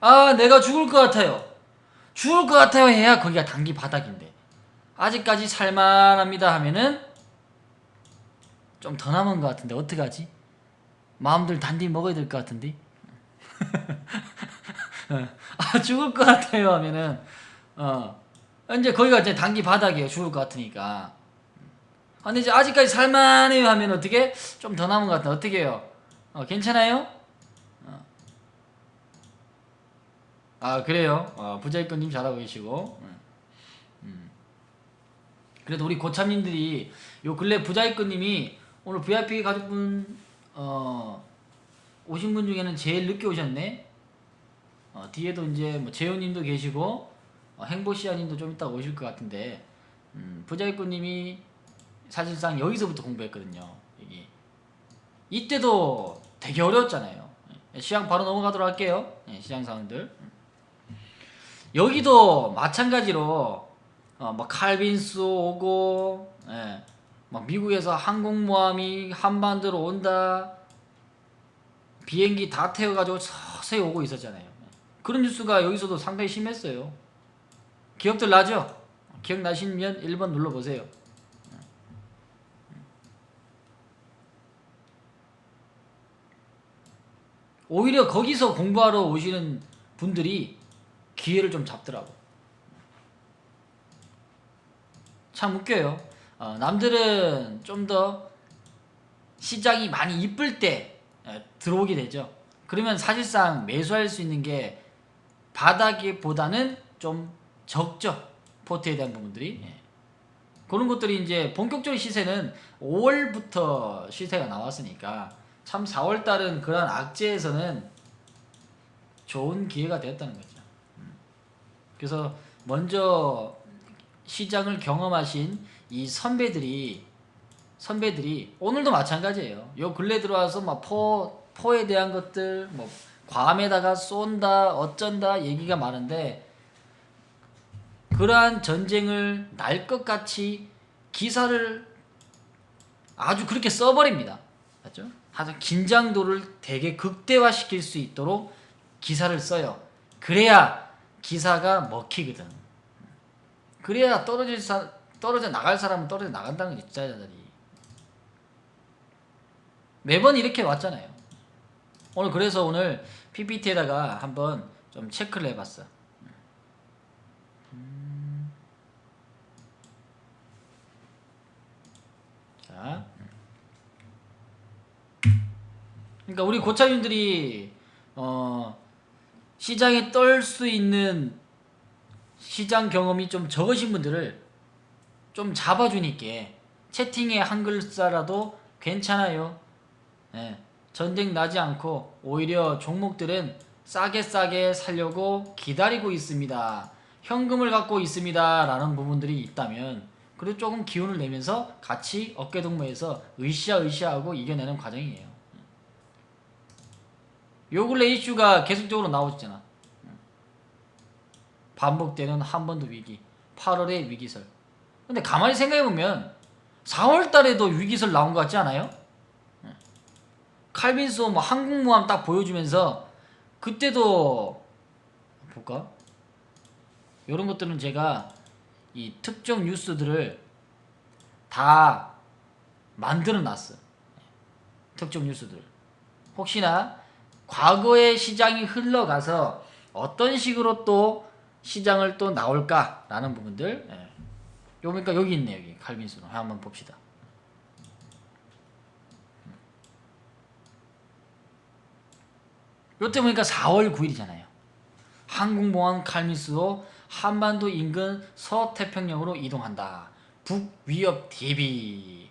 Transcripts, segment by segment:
아, 내가 죽을 것 같아요. 죽을 것 같아요 해야 거기가 단기 바닥인데, 아직까지 살만합니다 하면은 좀 더 남은 것 같은데 어떡하지? 마음들 단디 먹어야 될 것 같은데. 아, 죽을 것 같아요 하면은 이제 거기가 이제 단기 바닥이에요. 죽을 것 같으니까. 아, 근데 이제 아직까지 살만해요 하면 어떻게 좀 더 남은 것 같아. 어떻게 해요? 괜찮아요? 아, 그래요? 부자일권님 잘하고 계시고. 그래도 우리 고참님들이 요 근래 부자일권님이 오늘 VIP 가족분 오신 분 중에는 제일 늦게 오셨네. 뒤에도 이제 뭐 재훈님도 계시고 행보시아님도 좀 이따 오실 것 같은데, 부자일권님이 사실상 여기서부터 공부했거든요. 여기 이때도 되게 어려웠잖아요. 시장 바로 넘어가도록 할게요. 시장 상황들. 여기도 마찬가지로 막 칼빈스 오고, 막 미국에서 항공모함이 한반도로 온다, 비행기 다 태워가지고 서서히 오고 있었잖아요. 그런 뉴스가 여기서도 상당히 심했어요. 기억들 나죠? 기억나시면 1번 눌러보세요. 오히려 거기서 공부하러 오시는 분들이 기회를 좀 잡더라고. 참 웃겨요. 남들은 좀 더 시장이 많이 이쁠 때 들어오게 되죠. 그러면 사실상 매수할 수 있는 게 바닥보다는 좀 적죠. 포트에 대한 부분들이. 그런 것들이 이제 본격적인 시세는 5월부터 시세가 나왔으니까 참 4월달은 그런 악재에서는 좋은 기회가 되었다는 거죠. 그래서 먼저 시장을 경험하신 이 선배들이 오늘도 마찬가지예요. 요 근래 들어와서 막 포에 대한 것들, 뭐 괌에다가 쏜다 어쩐다 얘기가 많은데, 그러한 전쟁을 날 것 같이 기사를 아주 그렇게 써버립니다. 맞죠? 아주 긴장도를 되게 극대화시킬 수 있도록 기사를 써요. 그래야 기사가 먹히거든. 그래야 떨어져 나갈 사람은 떨어져 나간다는 게 투자자들이. 매번 이렇게 왔잖아요. 그래서 오늘 PPT에다가 한번 좀 체크를 해봤어. 자, 그러니까 우리 고차님들이 시장에 떨 수 있는 시장 경험이 좀 적으신 분들을 좀 잡아주니까 채팅에 한 글자라도 괜찮아요. 전쟁 나지 않고 오히려 종목들은 싸게 살려고 기다리고 있습니다. 현금을 갖고 있습니다. 라는 부분들이 있다면 그래도 조금 기운을 내면서 같이 어깨동무해서 으쌰으쌰하고 이겨내는 과정이에요. 요 근래 이슈가 계속적으로 나오잖아. 반복되는 한 번 더 위기, 8월의 위기설. 근데 가만히 생각해보면 4월달에도 위기설 나온 것 같지 않아요? 칼빈스 뭐 항공모함 딱 보여주면서 그때도 볼까? 이런 것들은 제가 이 특정 뉴스들을 다 만들어 놨어. 특정 뉴스들. 혹시나 과거의 시장이 흘러가서 어떤 식으로 또 시장을 또 나올까라는 부분들. 그러니까 여기 있네. 여기 칼빈스로 한번 봅시다. 요때 보니까 4월 9일이잖아요. 항공모함 칼빈스로 한반도 인근 서태평양으로 이동한다. 북위협 대비.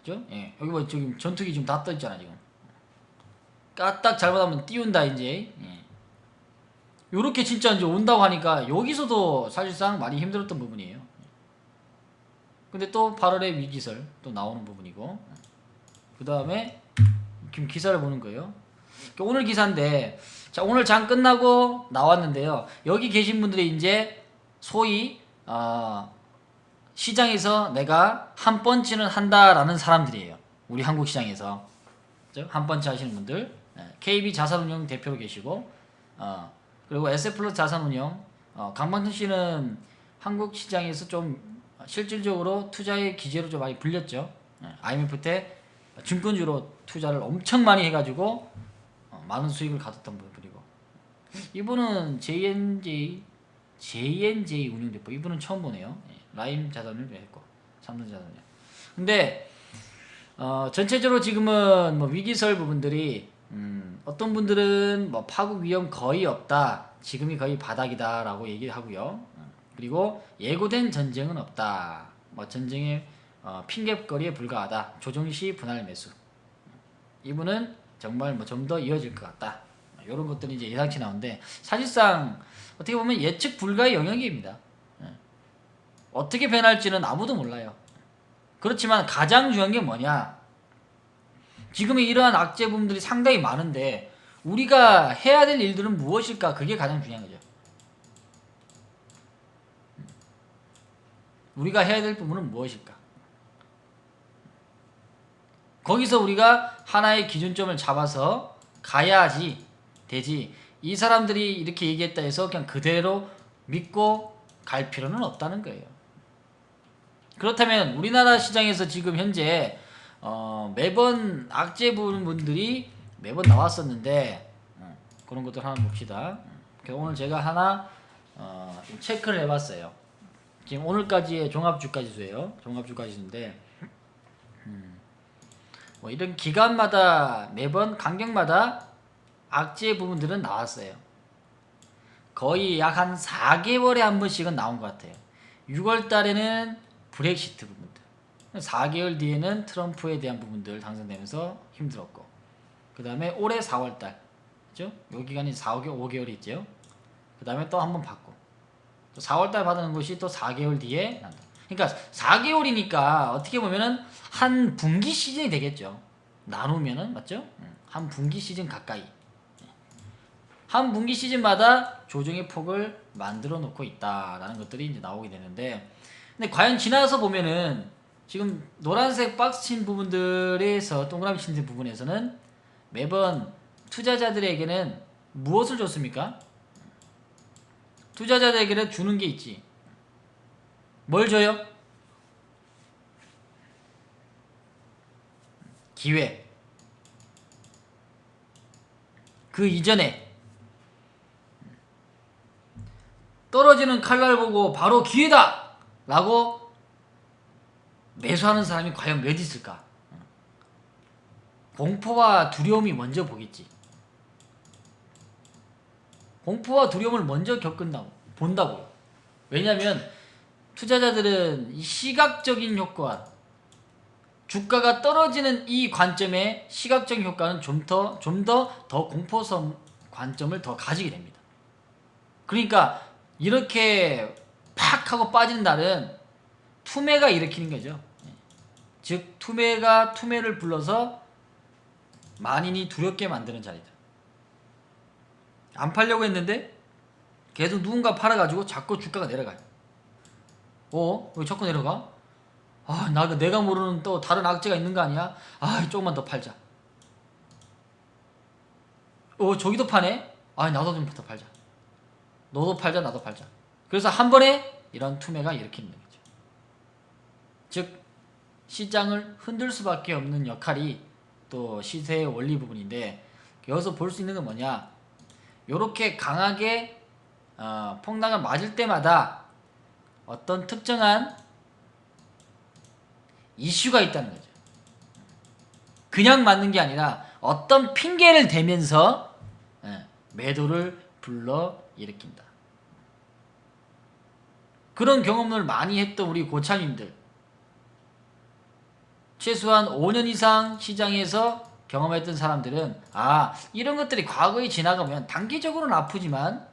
그죠? 여기 뭐 저기 전투기 지금 다 떠있잖아 지금. 까딱 잘못하면 띄운다 이제. 요렇게 진짜 이제 온다고 하니까 여기서도 사실상 많이 힘들었던 부분이에요. 근데 또 8월의 위기설 또 나오는 부분이고, 그 다음에 지금 기사를 보는 거예요. 오늘 기사인데, 자, 오늘 장 끝나고 나왔는데요. 여기 계신 분들이 이제 소위 시장에서 내가 한 번치는 한다라는 사람들이에요. 우리 한국 시장에서 한 번치 하시는 분들. KB 자산운용 대표로 계시고, 그리고 SF플러스 자산운용, 강방준 씨는 한국 시장에서 좀 실질적으로 투자의 기재로 좀 많이 불렸죠. IMF 때 증권주로 투자를 엄청 많이 해가지고 많은 수익을 가졌던 분이고, 이분은 JNJ 운용대표, 이분은 처음 보네요. 라임 자산을 했고 삼성자산운용. 근데 전체적으로 지금은 뭐 위기설 부분들이 어떤 분들은 뭐 파국 위험 거의 없다, 지금이 거의 바닥이다라고 얘기를 하고요. 그리고 예고된 전쟁은 없다, 뭐 전쟁의 핑계거리에 불과하다, 조정시 분할 매수. 이분은 정말 뭐 좀 더 이어질 것 같다, 이런 것들이 이제 예상치 나오는데, 사실상 어떻게 보면 예측 불가의 영역입니다. 어떻게 변할지는 아무도 몰라요. 그렇지만 가장 중요한 게 뭐냐, 지금의 이러한 악재 부분들이 상당히 많은데 우리가 해야 될 일들은 무엇일까, 그게 가장 중요한 거죠. 우리가 해야 될 부분은 무엇일까, 거기서 우리가 하나의 기준점을 잡아서 가야지 되지, 이 사람들이 이렇게 얘기했다 해서 그냥 그대로 믿고 갈 필요는 없다는 거예요. 그렇다면 우리나라 시장에서 지금 현재 매번 악재 부분들이 매번 나왔었는데, 그런 것들 하나 봅시다. 오늘 제가 하나 체크를 해봤어요. 지금 오늘까지의 종합주가지수예요. 종합주가지수인데 뭐 이런 기간마다 매번 간격마다 악재 부분들은 나왔어요. 거의 약 한 4개월에 한 번씩은 나온 것 같아요. 6월 달에는 브렉시트 부분들, 4개월 뒤에는 트럼프에 대한 부분들 당선되면서 힘들었고, 그 다음에 올해 4월 달, 그죠? 요 기간이 5개월 있죠. 그 다음에 또 한 번 받고, 또 4월 달 받는 것이 또 4개월 뒤에 난다. 그러니까 4개월이니까 어떻게 보면은 한 분기 시즌이 되겠죠. 나누면은, 맞죠? 한 분기 시즌 가까이. 한 분기 시즌마다 조정의 폭을 만들어 놓고 있다라는 것들이 이제 나오게 되는데, 근데 과연 지나서 보면은 지금 노란색 박스 친 부분들에서, 동그라미 친 부분에서는 매번 투자자들에게는 무엇을 줬습니까? 투자자들에게는 주는 게 있지. 뭘 줘요? 기회. 그 이전에 떨어지는 칼날 보고 바로 기회다 라고 매수하는 사람이 과연 몇 있을까? 공포와 두려움이 먼저 보겠지. 공포와 두려움을 먼저 본다고요. 왜냐하면 투자자들은 이 시각적인 효과, 주가가 떨어지는 이 관점의 시각적인 효과는 좀 더 공포성 관점을 더 가지게 됩니다. 그러니까 이렇게 팍 하고 빠지는 날은 투매가 일으키는 거죠. 즉 투매가 투매를 불러서 만인이 두렵게 만드는 자리다. 안 팔려고 했는데 계속 누군가 팔아가지고 자꾸 주가가 내려가요. 왜 자꾸 내려가? 내가 모르는 또 다른 악재가 있는 거 아니야? 조금만 더 팔자. 저기도 파네? 나도 좀 더 팔자. 너도 팔자, 나도 팔자. 그래서 한 번에 이런 투매가 일으키는 거죠. 즉 시장을 흔들 수밖에 없는 역할이 또 시세의 원리 부분인데, 여기서 볼 수 있는 건 뭐냐, 요렇게 강하게 폭락을 맞을 때마다 어떤 특정한 이슈가 있다는 거죠. 그냥 맞는 게 아니라 어떤 핑계를 대면서 매도를 불러 일으킨다. 그런 경험을 많이 했던 우리 고참님들, 최소한 5년 이상 시장에서 경험했던 사람들은 이런 것들이 과거에 지나가면 단기적으로는 아프지만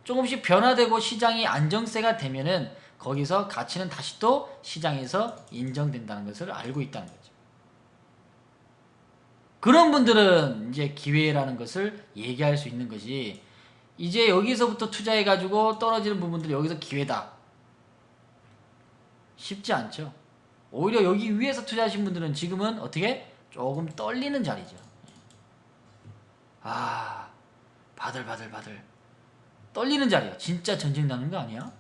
조금씩 변화되고 시장이 안정세가 되면은 거기서 가치는 다시 또 시장에서 인정된다는 것을 알고 있다는 거죠. 그런 분들은 이제 기회라는 것을 얘기할 수 있는 거지, 이제 여기서부터 투자해가지고 떨어지는 부분들이 여기서 기회다, 쉽지 않죠. 오히려 여기 위에서 투자하신 분들은 지금은 어떻게 조금 떨리는 자리죠. 바들 떨리는 자리야. 진짜 전쟁 나는 거 아니야?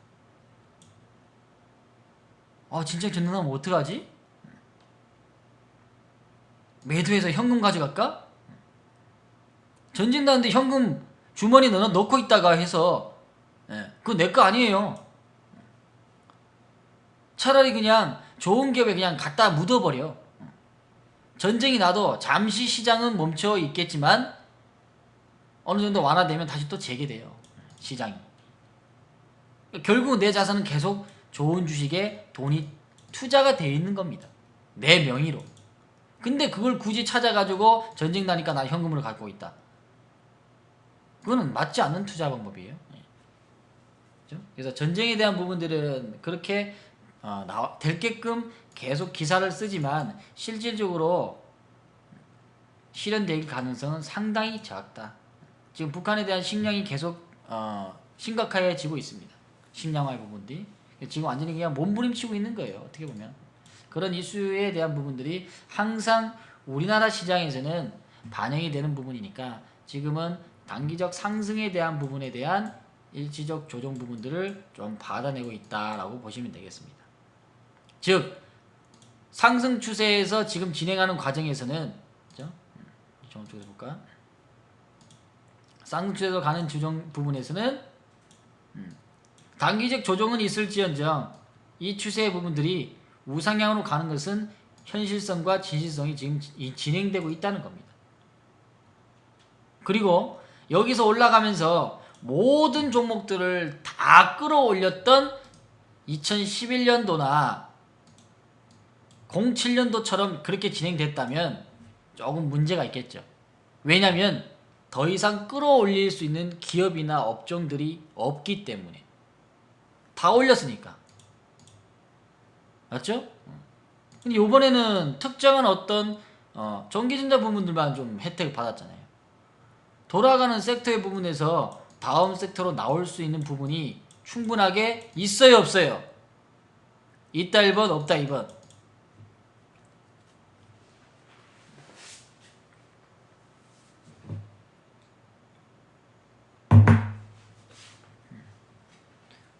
진짜 전쟁 나면 어떡하지? 매도해서 현금 가져갈까? 전쟁 나는데 현금 주머니 넣고 있다가 해서 그거 내 거 아니에요. 차라리 그냥 좋은 기업에 그냥 갖다 묻어버려. 전쟁이 나도 잠시 시장은 멈춰 있겠지만 어느 정도 완화되면 다시 또 재개돼요. 시장이. 결국 내 자산은 계속 좋은 주식에 돈이 투자가 되어 있는 겁니다. 내 명의로. 근데 그걸 굳이 찾아가지고 전쟁 나니까 나 현금으로 갖고 있다. 그거는 맞지 않는 투자 방법이에요. 그래서 전쟁에 대한 부분들은 그렇게 되게끔 계속 기사를 쓰지만 실질적으로 실현될 가능성은 상당히 작다. 지금 북한에 대한 식량이 계속 심각해지고 있습니다. 식량화의 부분들이 지금 완전히 그냥 몸부림치고 있는 거예요. 어떻게 보면 그런 이슈에 대한 부분들이 항상 우리나라 시장에서는 반영이 되는 부분이니까 지금은 단기적 상승에 대한 부분에 대한 일시적 조정 부분들을 좀 받아내고 있다라고 보시면 되겠습니다. 즉 상승 추세에서 지금 진행하는 과정에서는 그죠? 저쪽에서 볼까? 상승 추세로 가는 조정 부분에서는 단기적 조정은 있을지언정 이 추세의 부분들이 우상향으로 가는 것은 현실성과 진실성이 지금 진행되고 있다는 겁니다. 그리고 여기서 올라가면서 모든 종목들을 다 끌어올렸던 2011년도나 07년도처럼 그렇게 진행됐다면 조금 문제가 있겠죠. 왜냐하면 더 이상 끌어올릴 수 있는 기업이나 업종들이 없기 때문에 다 올렸으니까. 맞죠? 근데 요번에는 특정한 어떤 전기전자 부분들만 좀 혜택을 받았잖아요. 돌아가는 섹터의 부분에서 다음 섹터로 나올 수 있는 부분이 충분하게 있어요, 없어요? 있다 1번, 없다 2번.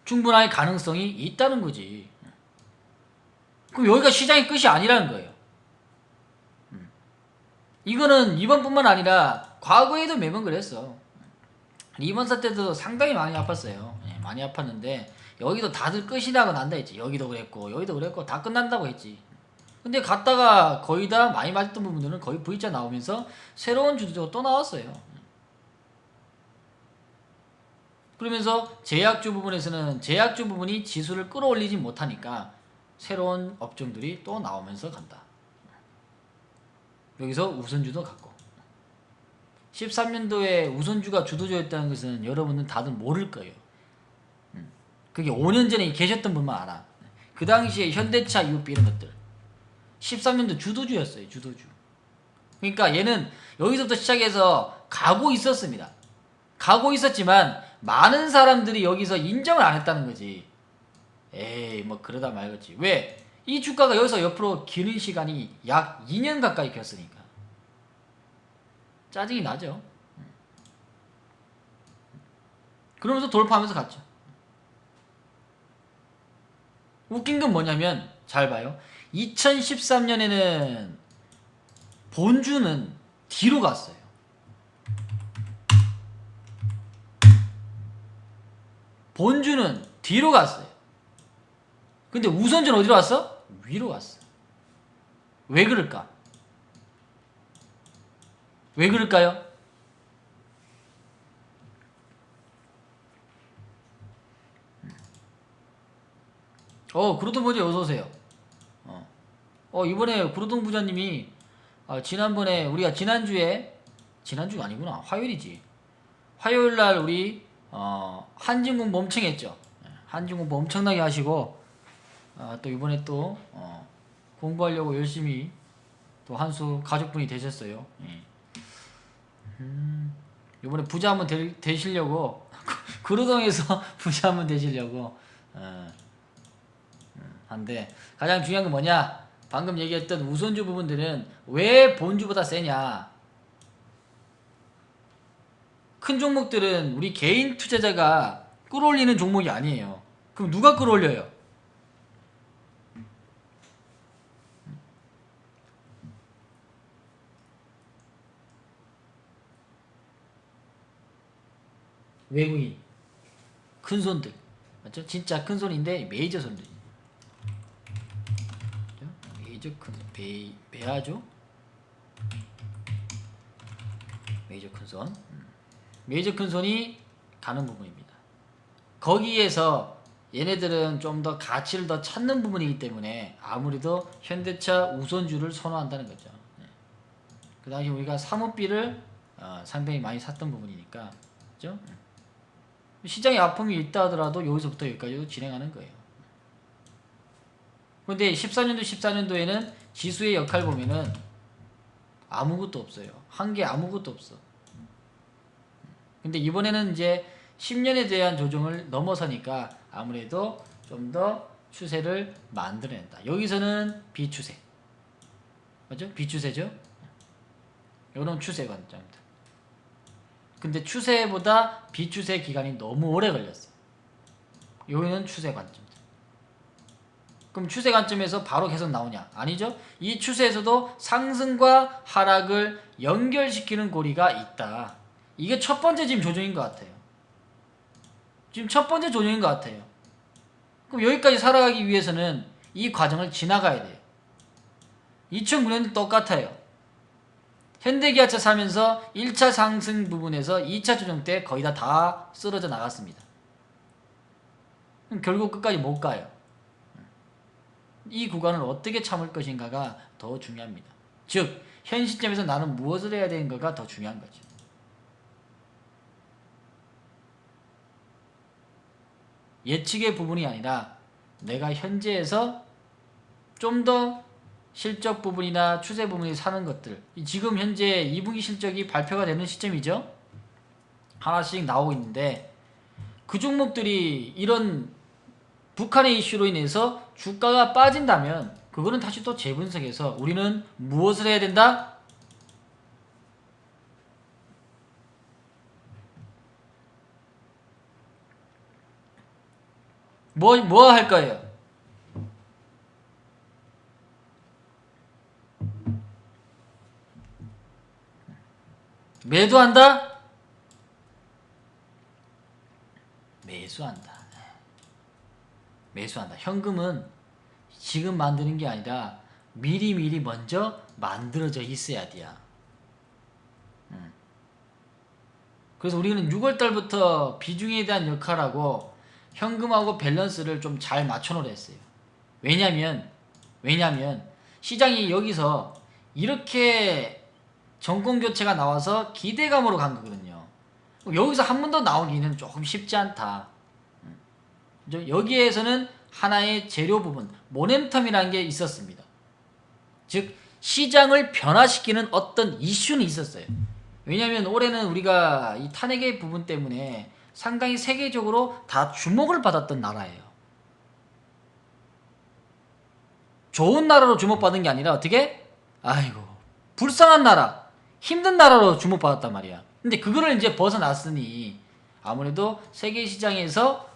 충분하게 가능성이 있다는 거지. 그럼 여기가 시장의 끝이 아니라는 거예요. 이거는 이번뿐만 아니라 과거에도 매번 그랬어. 이번 사태도 상당히 많이 아팠어요. 많이 아팠는데 여기도 다들 끝이라고 난다 했지. 여기도 그랬고 다 끝난다고 했지. 근데 갔다가 거의 다 많이 맞았던 부분들은 거의 V자 나오면서 새로운 주도주가 또 나왔어요. 그러면서 제약주 부분에서는 제약주 부분이 지수를 끌어올리지 못하니까 새로운 업종들이 또 나오면서 간다. 여기서 우선주도 갖고 13년도에 우선주가 주도주였다는 것은 여러분은 다들 모를 거예요. 그게 5년 전에 계셨던 분만 알아. 그 당시에 현대차, UP 이런 것들 13년도 주도주였어요. 주도주. 그러니까 얘는 여기서부터 시작해서 가고 있었습니다. 가고 있었지만 많은 사람들이 여기서 인정을 안 했다는 거지. 에이 뭐 그러다 말겠지. 왜? 이 주가가 여기서 옆으로 기는 시간이 약 2년 가까이 겼으니까 짜증이 나죠. 그러면서 돌파하면서 갔죠. 웃긴 건 뭐냐면 잘 봐요. 2013년에는 본주는 뒤로 갔어요. 본주는 뒤로 갔어요. 근데 우선주는 어디로 왔어? 위로 왔어. 왜 그럴까? 왜 그럴까요? 구로동 부자 어서오세요. 이번에 구로동 부자님이 지난번에 우리가 지난주가 아니구나. 화요일이지. 화요일날 우리 한진 공부 엄청 했죠. 한진 공부 엄청나게 하시고 또 이번에 또 공부하려고 열심히 또 한수 가족분이 되셨어요. 이번에 부자 한번 되시려고 구로동에서 부자 한번 되시려고 한데 가장 중요한 건 뭐냐? 방금 얘기했던 우선주 부분들은 왜 본주보다 세냐? 큰 종목들은 우리 개인 투자자가 끌어올리는 종목이 아니에요. 그럼 누가 끌어올려요? 외국인, 큰 손들, 맞죠? 진짜 큰 손인데 메이저 손들, 메이저 큰 손, 베아죠? 메이저 큰 손, 메이저 큰 손이 가는 부분입니다. 거기에서 얘네들은 좀 더 가치를 더 찾는 부분이기 때문에 아무래도 현대차 우선주를 선호한다는 거죠. 그 당시 우리가 사모비를 상당히 많이 샀던 부분이니까, 그죠? 시장에 아픔이 있다 하더라도 여기서부터 여기까지 진행하는 거예요. 그런데 14년도에는 지수의 역할 보면은 아무것도 없어요. 한 게 아무것도 없어. 근데 이번에는 이제 10년에 대한 조정을 넘어서니까 아무래도 좀 더 추세를 만들어낸다. 여기서는 비추세. 맞죠? 비추세죠? 이건 추세 관점입니다. 근데 추세보다 비추세 기간이 너무 오래 걸렸어. 여기는 추세 관점입니다. 그럼 추세 관점에서 바로 계속 나오냐? 아니죠. 이 추세에서도 상승과 하락을 연결시키는 고리가 있다. 이게 첫 번째 지금 조정인 것 같아요. 지금 첫 번째 조정인 것 같아요. 그럼 여기까지 살아가기 위해서는 이 과정을 지나가야 돼요. 2009년도 똑같아요. 현대기아차 사면서 1차 상승 부분에서 2차 조정 때 거의 다 쓰러져 나갔습니다. 그럼 결국 끝까지 못 가요. 이 구간을 어떻게 참을 것인가가 더 중요합니다. 즉, 현 시점에서 나는 무엇을 해야 되는가가 더 중요한 거죠. 예측의 부분이 아니라 내가 현재에서 좀 더 실적 부분이나 추세 부분이 사는 것들, 지금 현재 2분기 실적이 발표가 되는 시점이죠. 하나씩 나오고 있는데 그 종목들이 이런 북한의 이슈로 인해서 주가가 빠진다면 그거는 다시 또 재분석해서 우리는 무엇을 해야 된다? 뭐 할 거예요? 매도한다? 매수한다. 매수한다. 현금은 지금 만드는 게 아니라 미리 먼저 만들어져 있어야 돼요. 그래서 우리는 6월달부터 비중에 대한 역할하고 현금하고 밸런스를 좀 잘 맞춰놓으려 했어요. 왜냐면 시장이 여기서 이렇게 정권교체가 나와서 기대감으로 간 거거든요. 여기서 한 번 더 나오기는 조금 쉽지 않다. 여기에서는 하나의 재료 부분, 모멘텀이라는 게 있었습니다. 즉 시장을 변화시키는 어떤 이슈는 있었어요. 왜냐하면 올해는 우리가 이 탄핵의 부분 때문에 상당히 세계적으로 다 주목을 받았던 나라예요. 좋은 나라로 주목받은 게 아니라 어떻게? 아이고 불쌍한 나라, 힘든 나라로 주목받았단 말이야. 근데 그거를 이제 벗어났으니 아무래도 세계 시장에서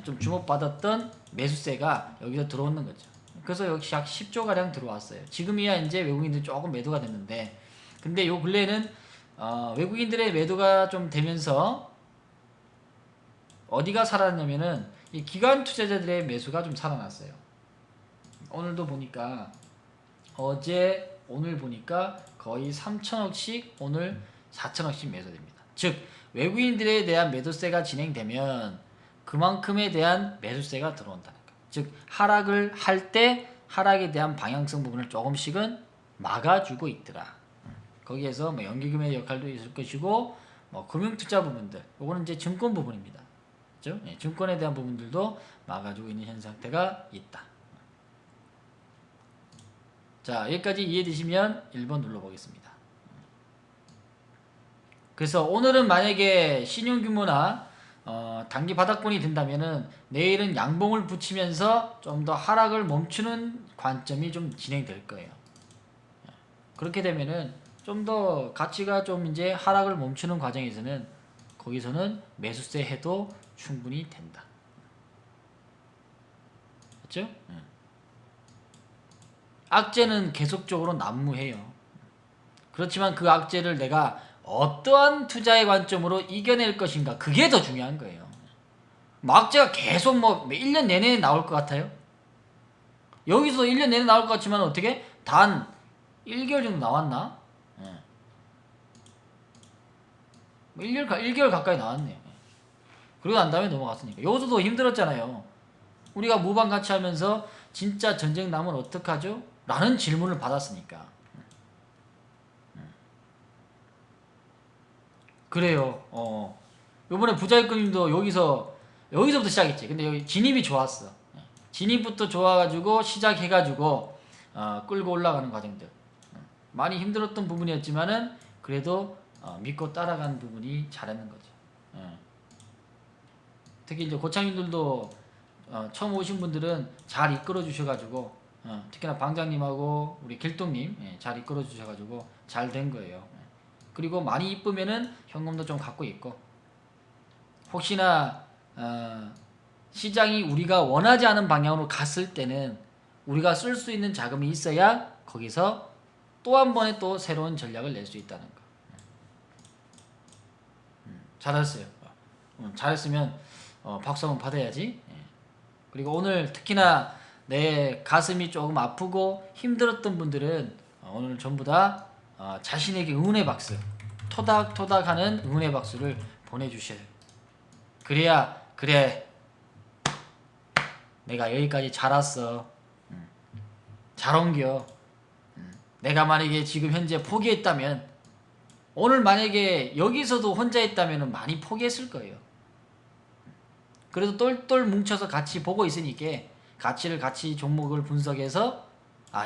좀 주목받았던 매수세가 여기서 들어오는 거죠. 그래서 역시 약 10조 가량 들어왔어요. 지금이야 이제 외국인들 조금 매도가 됐는데, 근데 요 근래에는 외국인들의 매도가 좀 되면서 어디가 살아났냐면은 이 기관 투자자들의 매수가 좀 살아났어요. 오늘도 보니까 어제 오늘 보니까 거의 3천억씩 오늘 4천억씩 매수됩니다. 즉 외국인들에 대한 매도세가 진행되면 그만큼에 대한 매수세가 들어온다는 거예요. 즉 하락을 할 때 하락에 대한 방향성 부분을 조금씩은 막아주고 있더라. 거기에서 뭐 연기금의 역할도 있을 것이고 뭐 금융투자 부분들, 이거는 이제 증권 부분입니다. 그렇죠? 예, 증권에 대한 부분들도 막아주고 있는 현 상태가 있다. 자, 여기까지 이해되시면 1번 눌러보겠습니다. 그래서 오늘은 만약에 신용규모나 단기 바닥권이 된다면은 내일은 양봉을 붙이면서 좀 더 하락을 멈추는 관점이 좀 진행될 거예요. 그렇게 되면은 좀 더 가치가 좀 이제 하락을 멈추는 과정에서는 거기서는 매수세 해도 충분히 된다. 맞죠? 악재는 계속적으로 난무해요. 그렇지만 그 악재를 내가 어떠한 투자의 관점으로 이겨낼 것인가, 그게 더 중요한 거예요. 뭐 악재가 계속 뭐 1년 내내 나올 것 같아요? 여기서 1년 내내 나올 것 같지만 어떻게? 단 1개월 정도 나왔나? 뭐 1개월 가까이 나왔네요. 그리고 난 다음에 넘어갔으니까. 여기서도 힘들었잖아요. 우리가 무방 같이 하면서 진짜 전쟁 나면 어떡하죠? 라는 질문을 받았으니까. 그래요. 요번에 부자익금님도 여기서부터 시작했지. 근데 여기 진입이 좋았어. 진입부터 좋아가지고 시작해가지고 끌고 올라가는 과정들. 많이 힘들었던 부분이었지만은 그래도 믿고 따라간 부분이 잘했는 거죠. 특히 이제 고창님들도 처음 오신 분들은 잘 이끌어 주셔가지고 특히나 방장님하고 우리 길동님 잘 이끌어 주셔가지고 잘 된 거예요. 그리고 많이 이쁘면은 현금도 좀 갖고 있고, 혹시나 시장이 우리가 원하지 않은 방향으로 갔을 때는 우리가 쓸 수 있는 자금이 있어야 거기서 또 한 번의 또 새로운 전략을 낼 수 있다는 거. 잘했어요. 잘했으면 박수 한번 받아야지. 그리고 오늘 특히나 내 가슴이 조금 아프고 힘들었던 분들은 오늘 전부 다 자신에게 응원의 박수, 토닥토닥 하는 응원의 박수를 보내주셔요. 그래야 그래, 내가 여기까지 잘 왔어, 잘 옮겨. 내가 만약에 지금 현재 포기했다면, 오늘 만약에 여기서도 혼자 있다면 많이 포기했을 거예요. 그래도 똘똘 뭉쳐서 같이 보고 있으니까 가치를 같이 종목을 분석해서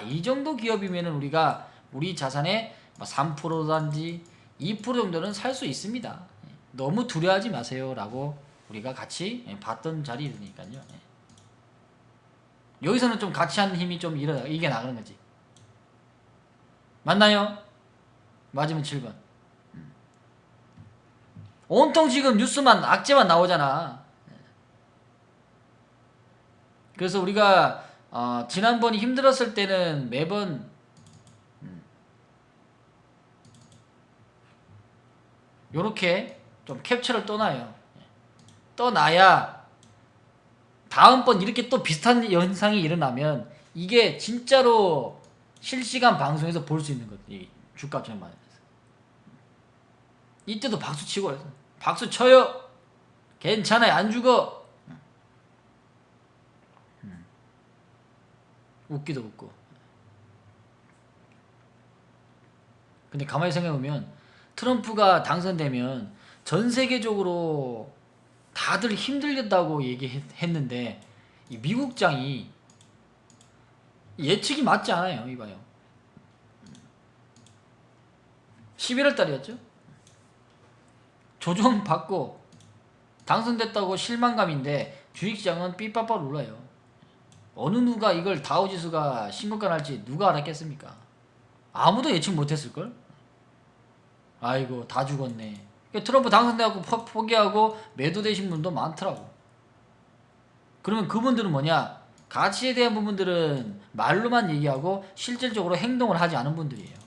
이 정도 기업이면 우리가 우리 자산의 3%든지 2% 정도는 살 수 있습니다. 너무 두려워하지 마세요 라고 우리가 같이 봤던 자리니까요. 여기서는 좀 같이 하는 힘이 좀 이겨나가는 거지. 맞나요? 맞으면 7번. 온통 지금 뉴스만 악재만 나오잖아. 그래서 우리가 지난번 힘들었을 때는 매번 요렇게 좀 캡처를 떠놔요. 떠놔야 다음번 이렇게 또 비슷한 현상이 일어나면 이게 진짜로 실시간 방송에서 볼 수 있는 것. 이 주가 전망에서. 이때도 박수 치고 그래서 박수 쳐요. 괜찮아요. 안 죽어. 웃기도 웃고. 근데 가만히 생각해보면 트럼프가 당선되면 전 세계적으로 다들 힘들겠다고 얘기했는데 이 미국장이 예측이 맞지 않아요. 이봐요. 11월 달이었죠. 조정받고 당선됐다고 실망감인데 주식시장은 삐빠빠 놀라요. 어느 누가 이걸 다우지수가 신고가 날지 누가 알았겠습니까? 아무도 예측 못했을걸? 아이고 다 죽었네. 트럼프 당선돼갖고 포기하고 매도되신 분도 많더라고. 그러면 그분들은 뭐냐? 가치에 대한 부분들은 말로만 얘기하고 실질적으로 행동을 하지 않은 분들이에요.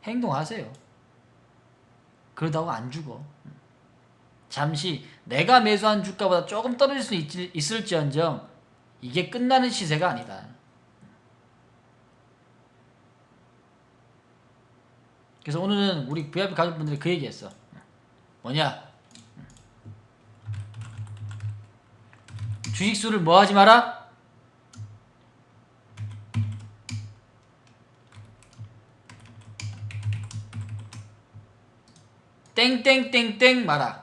행동하세요. 그러다고 안 죽어. 잠시 내가 매수한 주가보다 조금 떨어질 수 있을지언정 이게 끝나는 시세가 아니다. 그래서 오늘은 우리 VIP 가족분들이 그 얘기했어. 뭐냐? 주식수를 뭐 하지 마라? 땡땡땡땡 마라.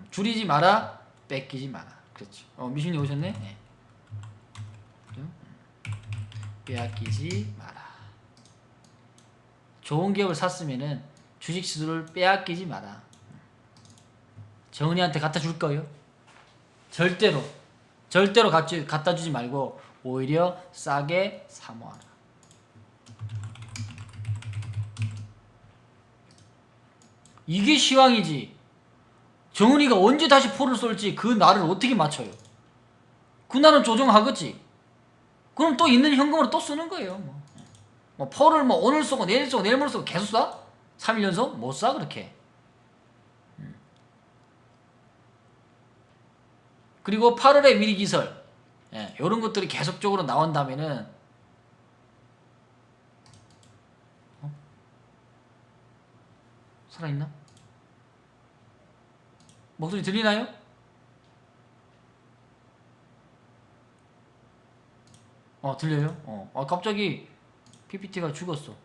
줄이지 마라, 뺏기지 마라. 그렇죠. 미신이 오셨네. 네. 빼앗기지 마라. 좋은 기업을 샀으면은 주식 수를 빼앗기지 마라. 정은이한테 갖다 줄 거예요? 절대로 갖다 주지 말고 오히려 싸게 사모하라. 이게 시황이지. 정은이가 언제 다시 포를 쏠지 그 날을 어떻게 맞춰요? 그 날은 조정하겠지. 그럼 또 있는 현금으로 또 쓰는 거예요. 뭐 포를 뭐 오늘 쏘고 내일 쏘고 내일 모레 쏘고 계속 쏴? 3일 연속? 못 쏴 그렇게. 그리고 8월에 위기설, 이런 것들이 계속적으로 나온다면은 살아있나? 목소리 들리나요? 들려요? 갑자기 PPT가 죽었어.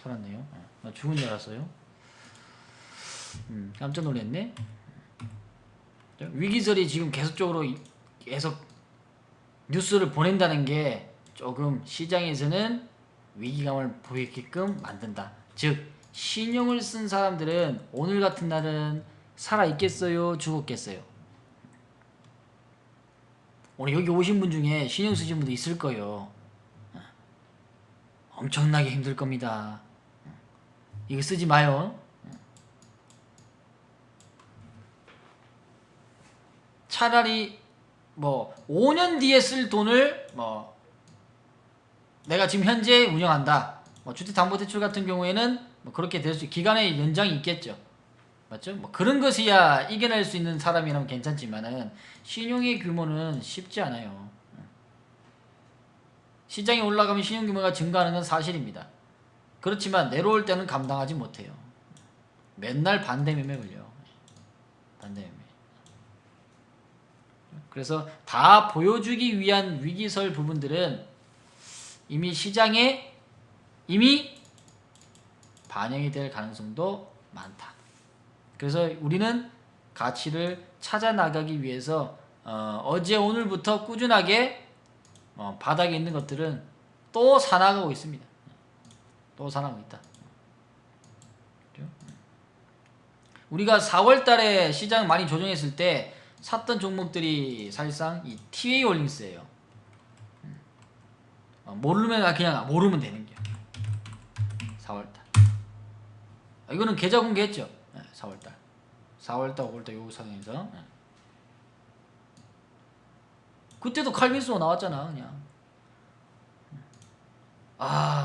살았네요. 나 죽은 줄 알았어요. 깜짝 놀랐네. 위기설이 지금 계속 뉴스를 보낸다는 게 조금 시장에서는 위기감을 보이게끔 만든다. 즉 신용을 쓴 사람들은 오늘 같은 날은 살아있겠어요? 죽었겠어요? 오늘 여기 오신 분 중에 신용 쓰신 분도 있을 거예요. 엄청나게 힘들 겁니다. 이거 쓰지 마요. 차라리 뭐 5년 뒤에 쓸 돈을 뭐 내가 지금 현재 운영한다. 뭐 주택담보대출 같은 경우에는 뭐 그렇게 될 수 기간의 연장이 있겠죠. 맞죠? 뭐 그런 것이야 이겨낼 수 있는 사람이라면 괜찮지만은 신용의 규모는 쉽지 않아요. 시장이 올라가면 신용 규모가 증가하는 건 사실입니다. 그렇지만 내려올 때는 감당하지 못해요. 맨날 반대매매 걸려. 반대매매. 그래서 다 보여주기 위한 위기설 부분들은 이미 시장에 반영이 될 가능성도 많다. 그래서 우리는 가치를 찾아 나가기 위해서 어제 오늘부터 꾸준하게 바닥에 있는 것들은 또 사나가고 있습니다. 또 사나가고 있다. 우리가 4월 달에 시장 많이 조정했을 때 샀던 종목들이 사실상 이 TA 홀딩스예요. 모르면 그냥 모르면 되는 게 4월달. 이거는 계좌 공개했죠. 4월달 5월달 요 상황에서 그때도 칼빈스가 나왔잖아. 그냥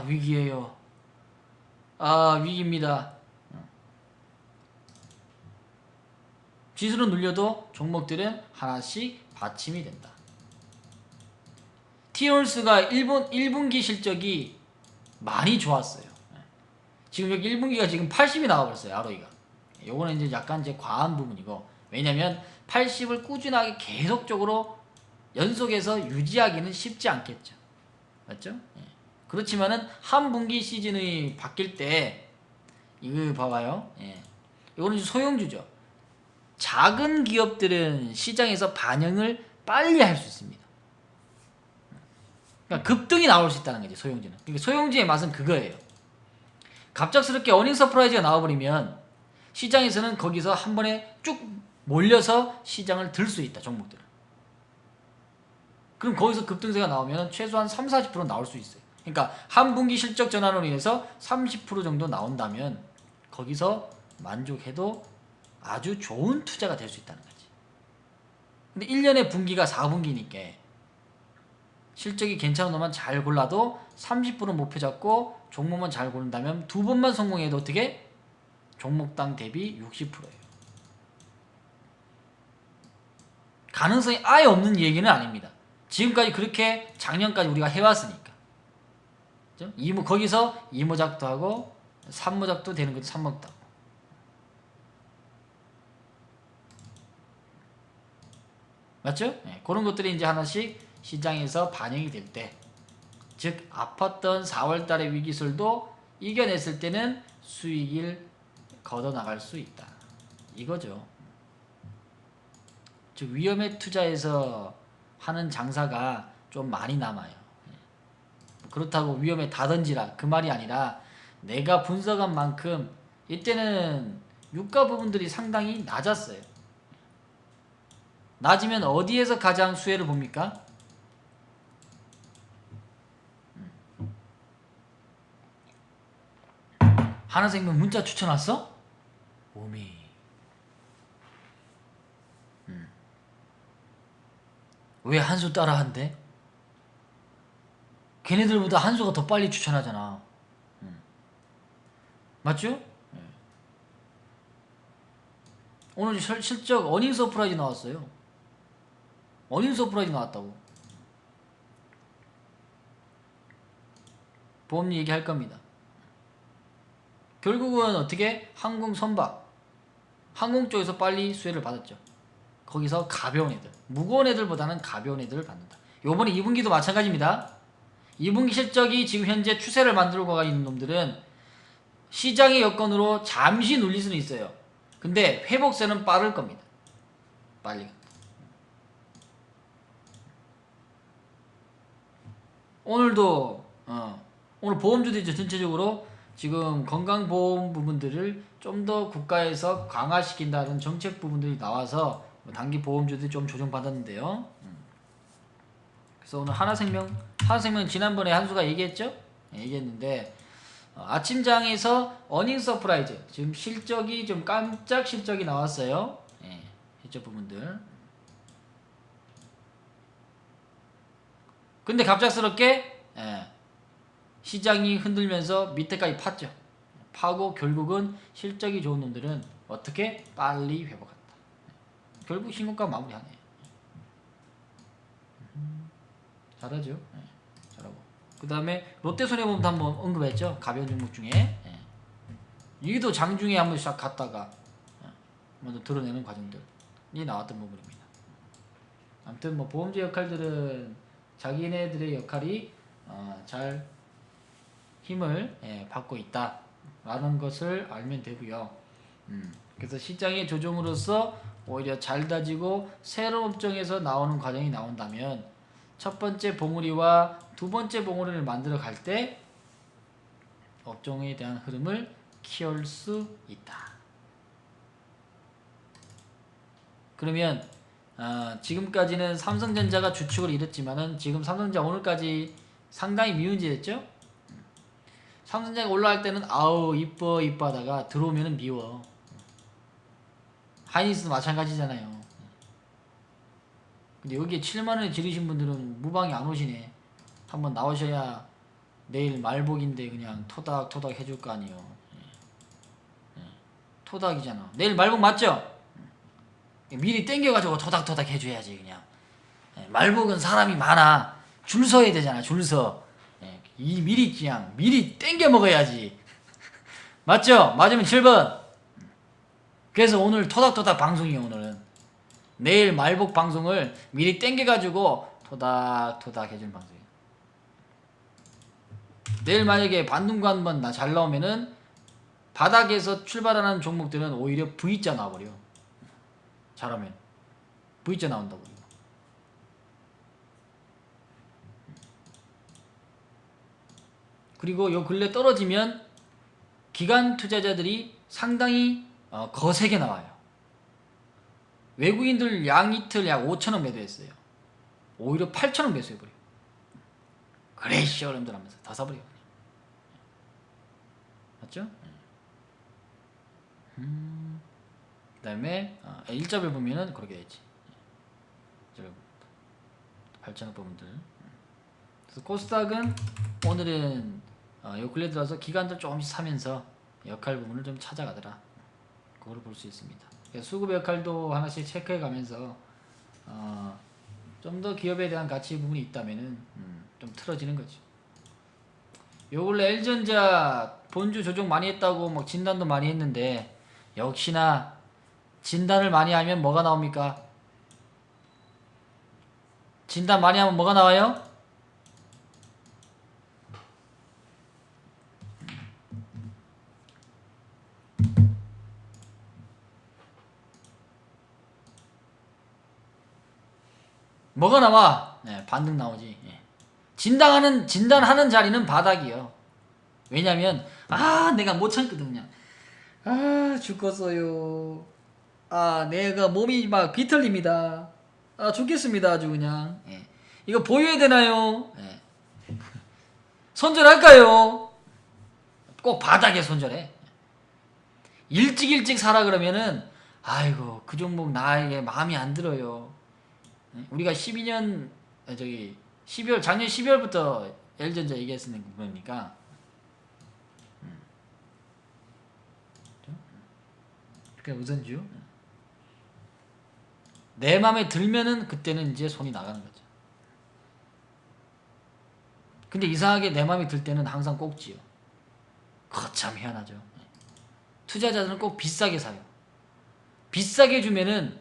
위기예요. 위기입니다. 지수를 눌려도 종목들은 하나씩 받침이 된다. 티올스가 1분기 실적이 많이 좋았어요. 지금 여기 1분기가 지금 80이 나와버렸어요. ROE가. 요거는 이제 약간 과한 부분이고, 왜냐면 80을 꾸준하게 계속적으로 연속해서 유지하기는 쉽지 않겠죠. 맞죠? 그렇지만은 한 분기 시즌이 바뀔 때 이거 봐봐요. 이거는 소형주죠. 작은 기업들은 시장에서 반영을 빨리 할 수 있습니다. 그러니까 급등이 나올 수 있다는 거지, 소형주는. 그러니까 소형주의 맛은 그거예요. 갑작스럽게 어닝 서프라이즈가 나와버리면 시장에서는 거기서 한 번에 쭉 몰려서 시장을 들 수 있다, 종목들은. 그럼 거기서 급등세가 나오면 최소한 30-40% 나올 수 있어요. 그러니까 한 분기 실적 전환으로 인해서 30% 정도 나온다면 거기서 만족해도 아주 좋은 투자가 될 수 있다는 거지. 근데 1년의 분기가 4분기니까 실적이 괜찮은 놈만 잘 골라도 30% 목표 잡고 종목만 잘 고른다면 두 번만 성공해도 어떻게? 종목당 대비 60%예요. 가능성이 아예 없는 얘기는 아닙니다. 지금까지 그렇게 작년까지 우리가 해왔으니까. 그죠? 거기서 이모작도 하고 삼모작도 되는 것도 삼모작도 하고. 맞죠? 그런 것들이 이제 하나씩 시장에서 반영이 될 때, 즉 아팠던 4월달의 위기설도 이겨냈을 때는 수익을 걷어나갈 수 있다. 이거죠. 즉 위험에 투자해서 하는 장사가 좀 많이 남아요. 그렇다고 위험에 다 던지라 그 말이 아니라 내가 분석한 만큼 이때는 유가 부분들이 상당히 낮았어요. 낮으면 어디에서 가장 수혜를 봅니까? 하나생명 문자 추천 왔어? 오미. 왜 한수 따라한대? 걔네들보다 한수가 더 빨리 추천하잖아. 맞죠? 오늘 실적 어닝 서프라이즈 나왔어요. 어닝 서프라이즈 나왔다고. 보험 얘기할 겁니다. 결국은 어떻게? 항공 선박. 항공 쪽에서 빨리 수혜를 받았죠. 거기서 가벼운 애들. 무거운 애들보다는 가벼운 애들을 받는다. 요번에 2분기도 마찬가지입니다. 2분기 실적이 지금 현재 추세를 만들고 가 있는 놈들은 시장의 여건으로 잠시 눌릴 수는 있어요. 근데 회복세는 빠를 겁니다. 빨리. 오늘도 오늘 보험주들이 전체적으로 지금 건강보험 부분들을 좀 더 국가에서 강화시킨다는 정책 부분들이 나와서 단기 보험주들이 좀 조정받았는데요. 그래서 오늘 하나생명 지난번에 한수가 얘기했죠? 얘기했는데 아침장에서 어닝 서프라이즈 지금 실적이 좀 깜짝 실적이 나왔어요. 실적 부분들. 근데 갑작스럽게 시장이 흔들면서 밑에까지 팠죠. 파고 결국은 실적이 좋은 놈들은 어떻게? 빨리 회복한다. 결국 신고가 마무리하네. 잘하죠. 잘하고. 그 다음에 롯데손해보험도 한번 언급했죠. 가벼운 종목 중에. 여기도 장중에 한번 싹 갔다가 먼저 드러내는 과정들이 나왔던 부분입니다. 아무튼 뭐 보험주 역할들은 자기네들의 역할이 잘 힘을 받고 있다라는 것을 알면 되고요. 그래서 시장의 조정으로서 오히려 잘 다지고 새로운 업종에서 나오는 과정이 나온다면 첫 번째 봉우리와 두 번째 봉우리를 만들어 갈 때 업종에 대한 흐름을 키울 수 있다. 그러면 지금까지는 삼성전자가 주축을 이뤘지만은 지금 삼성전자 오늘까지 상당히 미운짓했죠. 삼성전자가 올라갈 때는 아우 이뻐 하다가 들어오면은 미워. 하이닉스도 마찬가지잖아요. 근데 여기에 7만원에 지르신 분들은 무방이 안 오시네. 한번 나오셔야 내일 말복인데 그냥 토닥토닥 해줄 거 아니에요. 토닥이잖아. 내일 말복 맞죠? 미리 땡겨가지고 토닥토닥 해줘야지 그냥. 말복은 사람이 많아. 줄 서야 되잖아. 줄 서. 미리 그냥 미리 땡겨 먹어야지. 맞죠? 맞으면 7번. 그래서 오늘 토닥토닥 방송이에요. 오늘은 내일 말복 방송을 미리 땡겨가지고 토닥토닥 해주는 방송이에요. 내일 만약에 반등과 한번 잘 나오면은 바닥에서 출발하는 종목들은 오히려 V자 나와버려. 잘하면 V자 나온다고. 그리고 요 근래 떨어지면 기관 투자자들이 상당히 거세게 나와요. 외국인들 양이틀 약 5천원 매도했어요. 오히려 8천원 매수해버려요. 그래 시어름들 하면서 다 사버려요. 맞죠? 그 다음에 일자별 보면은 그렇게 되지. 8천원 부분들. 그래서 코스닥은 오늘은 요 근래 들어서 기관들 조금씩 사면서 역할 부분을 좀 찾아가더라. 그걸 볼 수 있습니다. 수급 역할도 하나씩 체크해 가면서 좀 더 기업에 대한 가치 부분이 있다면은 좀 틀어지는 거죠. 요 근래 L전자 본주 조정 많이 했다고 막 진단도 많이 했는데 역시나 진단을 많이 하면 뭐가 나옵니까? 진단 많이 하면 뭐가 나와요? 뭐가 나와? 반등 나오지. 진단하는 자리는 바닥이요. 왜냐면 내가 못 참거든 그냥. 아 죽겠어요. 아 내가 몸이 막 비틀립니다. 아 죽겠습니다 아주 그냥. 예. 이거 보유해야 되나요? 예. 손절할까요? 꼭 바닥에 손절해. 일찍 사라 그러면은 아이고 그 종목 나에게 마음이 안 들어요. 예? 우리가 12년 저기 12월 작년 12월부터 L전자 얘기했으니까 그러니까 그러니까 우선주 내 맘에 들면은 그때는 이제 손이 나가는 거죠. 근데 이상하게 내 맘에 들 때는 항상 꼭지요. 거참 희한하죠. 투자자들은 꼭 비싸게 사요. 비싸게 주면은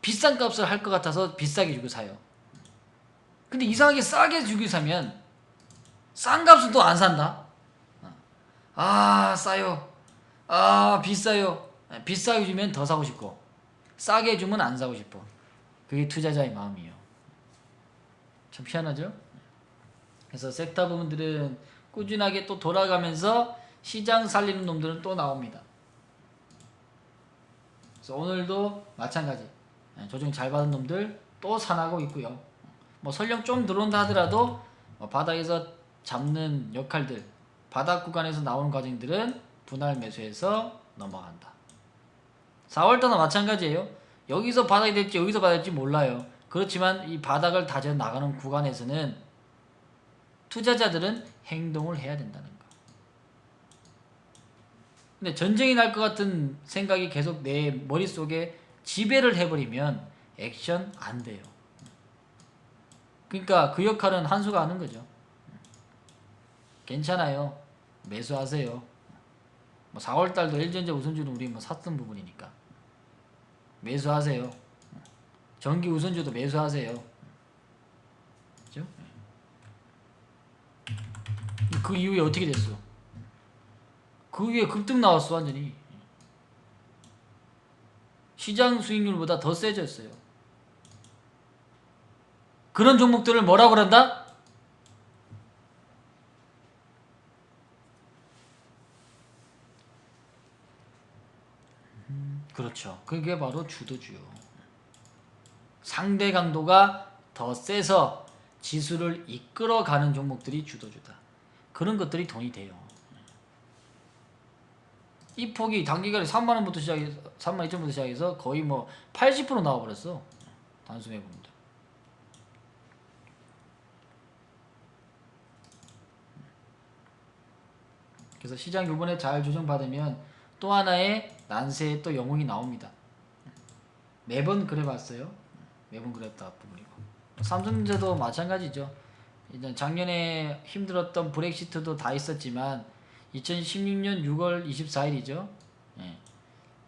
비싼 값을 할 것 같아서 비싸게 주고 사요. 근데 이상하게 싸게 주고 사면 싼 값은 또 안 산다. 아 싸요. 아 비싸요. 비싸게 주면 더 사고 싶고 싸게 주면 안 사고 싶어. 그게 투자자의 마음이에요. 참 희한하죠? 그래서 섹터 부분들은 꾸준하게 또 돌아가면서 시장 살리는 놈들은 또 나옵니다. 그래서 오늘도 마찬가지 조정 잘 받은 놈들 또 산하고 있고요. 뭐 설령 좀 들어온다 하더라도 바닥에서 잡는 역할들 바닥 구간에서 나오는 과정들은 분할 매수해서 넘어간다. 4월달도 마찬가지예요. 여기서 바닥이 될지 여기서 바닥이 될지 몰라요. 그렇지만 이 바닥을 다져 나가는 구간에서는 투자자들은 행동을 해야 된다는 거. 근데 전쟁이 날 것 같은 생각이 계속 내 머릿속에 지배를 해버리면 액션 안 돼요. 그러니까 그 역할은 한수가 하는 거죠. 괜찮아요. 매수하세요. 뭐 4월달도 L전자 우선주는 우리 뭐 샀던 부분이니까 매수하세요. 전기 우선주도 매수하세요. 그죠? 그 이후에 어떻게 됐어? 그 위에 급등 나왔어 완전히. 시장 수익률보다 더 세졌어요. 그런 종목들을 뭐라고 그런다? 그렇죠. 그게 바로 주도주요. 상대 강도가 더 세서 지수를 이끌어가는 종목들이 주도주다. 그런 것들이 돈이 돼요. 이 폭이 단기간에 3만원부터 시작해서 3만 2천부터 시작해서 거의 뭐 80% 나와버렸어. 단숨에 보면. 그래서 시장 요번에 잘 조정받으면 또 하나의 난세의 또 영웅이 나옵니다. 매번 그래봤어요. 매번 그랬다 부분이고. 삼성전자도 마찬가지죠. 작년에 힘들었던 브렉시트도 다 있었지만 2016년 6월 24일이죠. 예.